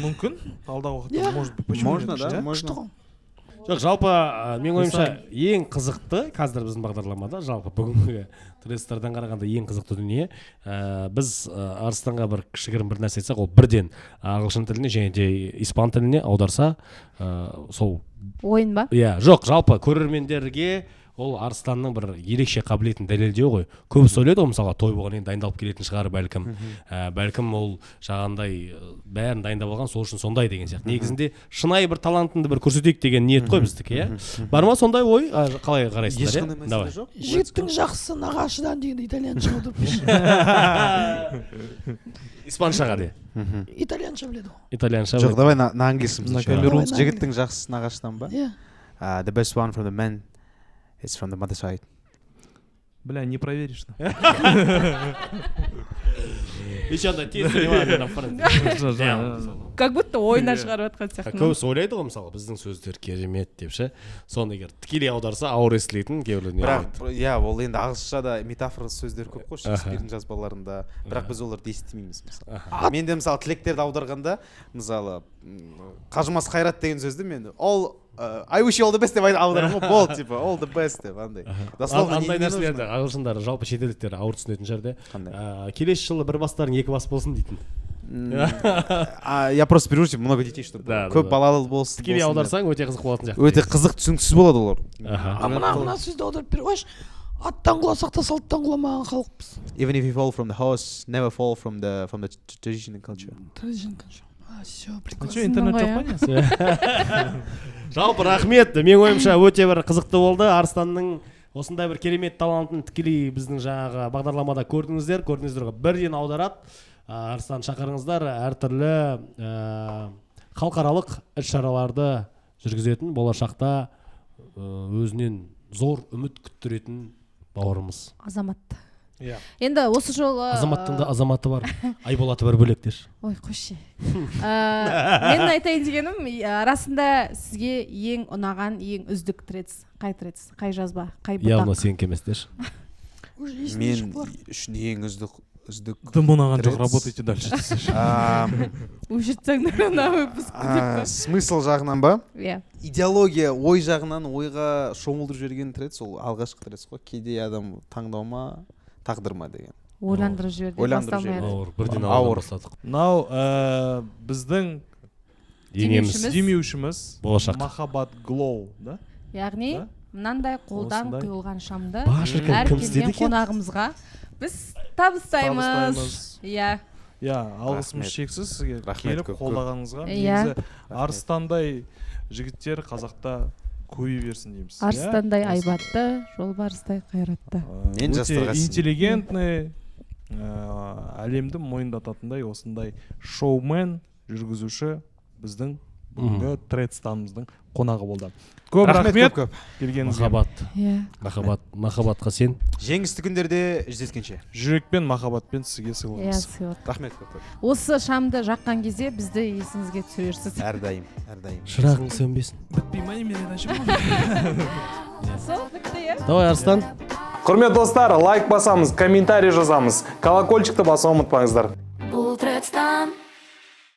Мүмкін алдағы уақытта может быть. Почему Можно, нет, да? ше? Можно. Жоқ, жалпы менің ойымша ең қызықты қазір біздің бағдарламада, жалпы бүгінгі трестерден қарағанда ең қызықты дүние, біз Арыстанға бір кішігірім бір нәрсе айтсақ, ол бірден ағылшын тіліне және де испан тіліне аударса, сол Ойын ба? иә, жоқ, жалпы көрермендерге ол Арыстанның бір ерекше қабілетін дәлелдеу ғой. Көбісі ойлайды ғой, мысалға той болғаннан кейін дайындалып келетін шығар бәлкім. Бәлкім ол жағандай бәрін дайындап алған, сол үшін сондай деген сияқты. Негізінде шынайы бір талантыңды бір көрсетейік деген ниет қой біздікі, иә. Бар ма сондай ой? Қалай қарайсыздар? Ешқандай мәселе жоқ. Жігіттің жақсысы нағашыдан дегенде итальянша отырып берші. Испаншаға де. Итальянша біледі ғой. Итальянша. Жоқ, давай на английском. На сначала. камерунском. Жігіттің жақсысы нағашыдан ба? Иә. The best one from the men is from the mother side. Бля, не проверишь. Еще андай тез Как будто ойына шығарып жатқан сияқты. көбісі ойлайды ғой, мысалы біздің сөздер керемет деп ше. Соны егер тікелей аударса ауыр естілетін кейбіреулер. Бірақ иә, ол енді ағылшыншада метафора сөздер көп қой, Шекспирдің жазбаларында. Бірақ біз оларды естімейміз мысалы. Мен де мысалы тілектерді аударғанда, мысалы Қажымас Қайрат деген сөзді мен I wish you all the best деп аударамын ғой, болды типа all the best деп андай. Андай нәрселерді ағылшындар жалпы шетелдіктер ауыр түсінетін шығар де. Келесі жылы бір бастарың екі бас болсын дейтін. Я просто беру типа много детей, чтобы көп балалы болсын. Тікелей аударсаң өте қызық болатын сияқты. Өте қызық, түсініксіз болады олар. Мына сөзді аударып беріп қойшы. Аттан құласақ та салттан құламаған халықпыз. Even if you fall from the horse, never fall from the traditional culture. Все, А прикольно. что, интернет жоқ па не? Жалпы рахмет. Менің ойымша өте бір қызықты болды. Арыстанның осындай бір керемет талантын тікелей біздің жаңағы бағдарламада көрдіңіздер ғой, бірден аударады. Арыстан шақырыңыздар, әртүрлі халықаралық іс-шараларды жүргізетін, болашақта өзінен зор үміт күттіретін бауырымыз. Азамат. Иә. Енді осы жолы Азаматтың да азаматы бар. Айболаты бір бөлек деші. Ой, қойшы. Мен айтайын дегенім, арасында сізге ең ұнаған, ең үздік трец, қай трец, қай жазба, қай бұтақ? Явно сен кемес деші. Мен үшін ең үздік Да мынаған жоқ, работайте дальше. Өшіртсеңдер ана выпуск деп. Смысл жағынан ба? Иә. Идеология, ой жағынан ойға шомылдырып жіберген трец, ол алғашқы трец қой. Кейде адам таңдау ма, тағдыр ма деген. Ойландырып жіберді. Ойландырып жіберді. Ауыр, бірден Ауыр. бастадық. Мынау біздің демеушіміз болашақ. Махаббат Глоу, да? Яғни мынандай қолдан Осындай. құйылған шамды Шіркін, әр кім істеді келген екен? қонағымызға біз табыстаймыз. Иә. Иә, алғысымыз Рахмет. шексіз сізге Рахмет келіп көп. қолдағаныңызға. Иә. Негізі Арыстандай жігіттер қазақта көбейе берсін дейміз. Арыстандай айбатты, жолбарыстай қайратты. Мен жастарға сенемін. интеллигентный, әлемді мойындататындай осындай шоумен, жүргізуші біздің бүгінгі трецтанымыздың қонағы болды. Көп рахмет көп. келгеніңізге. Махаббат. Иә. Махаббатқа сен. Жеңісті күндерде жүздескенше. Жүрекпен, махаббатпен сізге Иә, сыйлаймыз. сыйлық. Рахмет көп. Осы шамды жаққан кезде бізді есіңізге түсірерсіз. Әрдайым. Шырағың сөнбесін. Бітпей ма немен Сол, бітті, иә? Давай, Арыстан. Құрмет достар, лайк басамыз, комментарий жазамыз, колокольчикті басуға ұмытпаңыздар. Бұл трецтан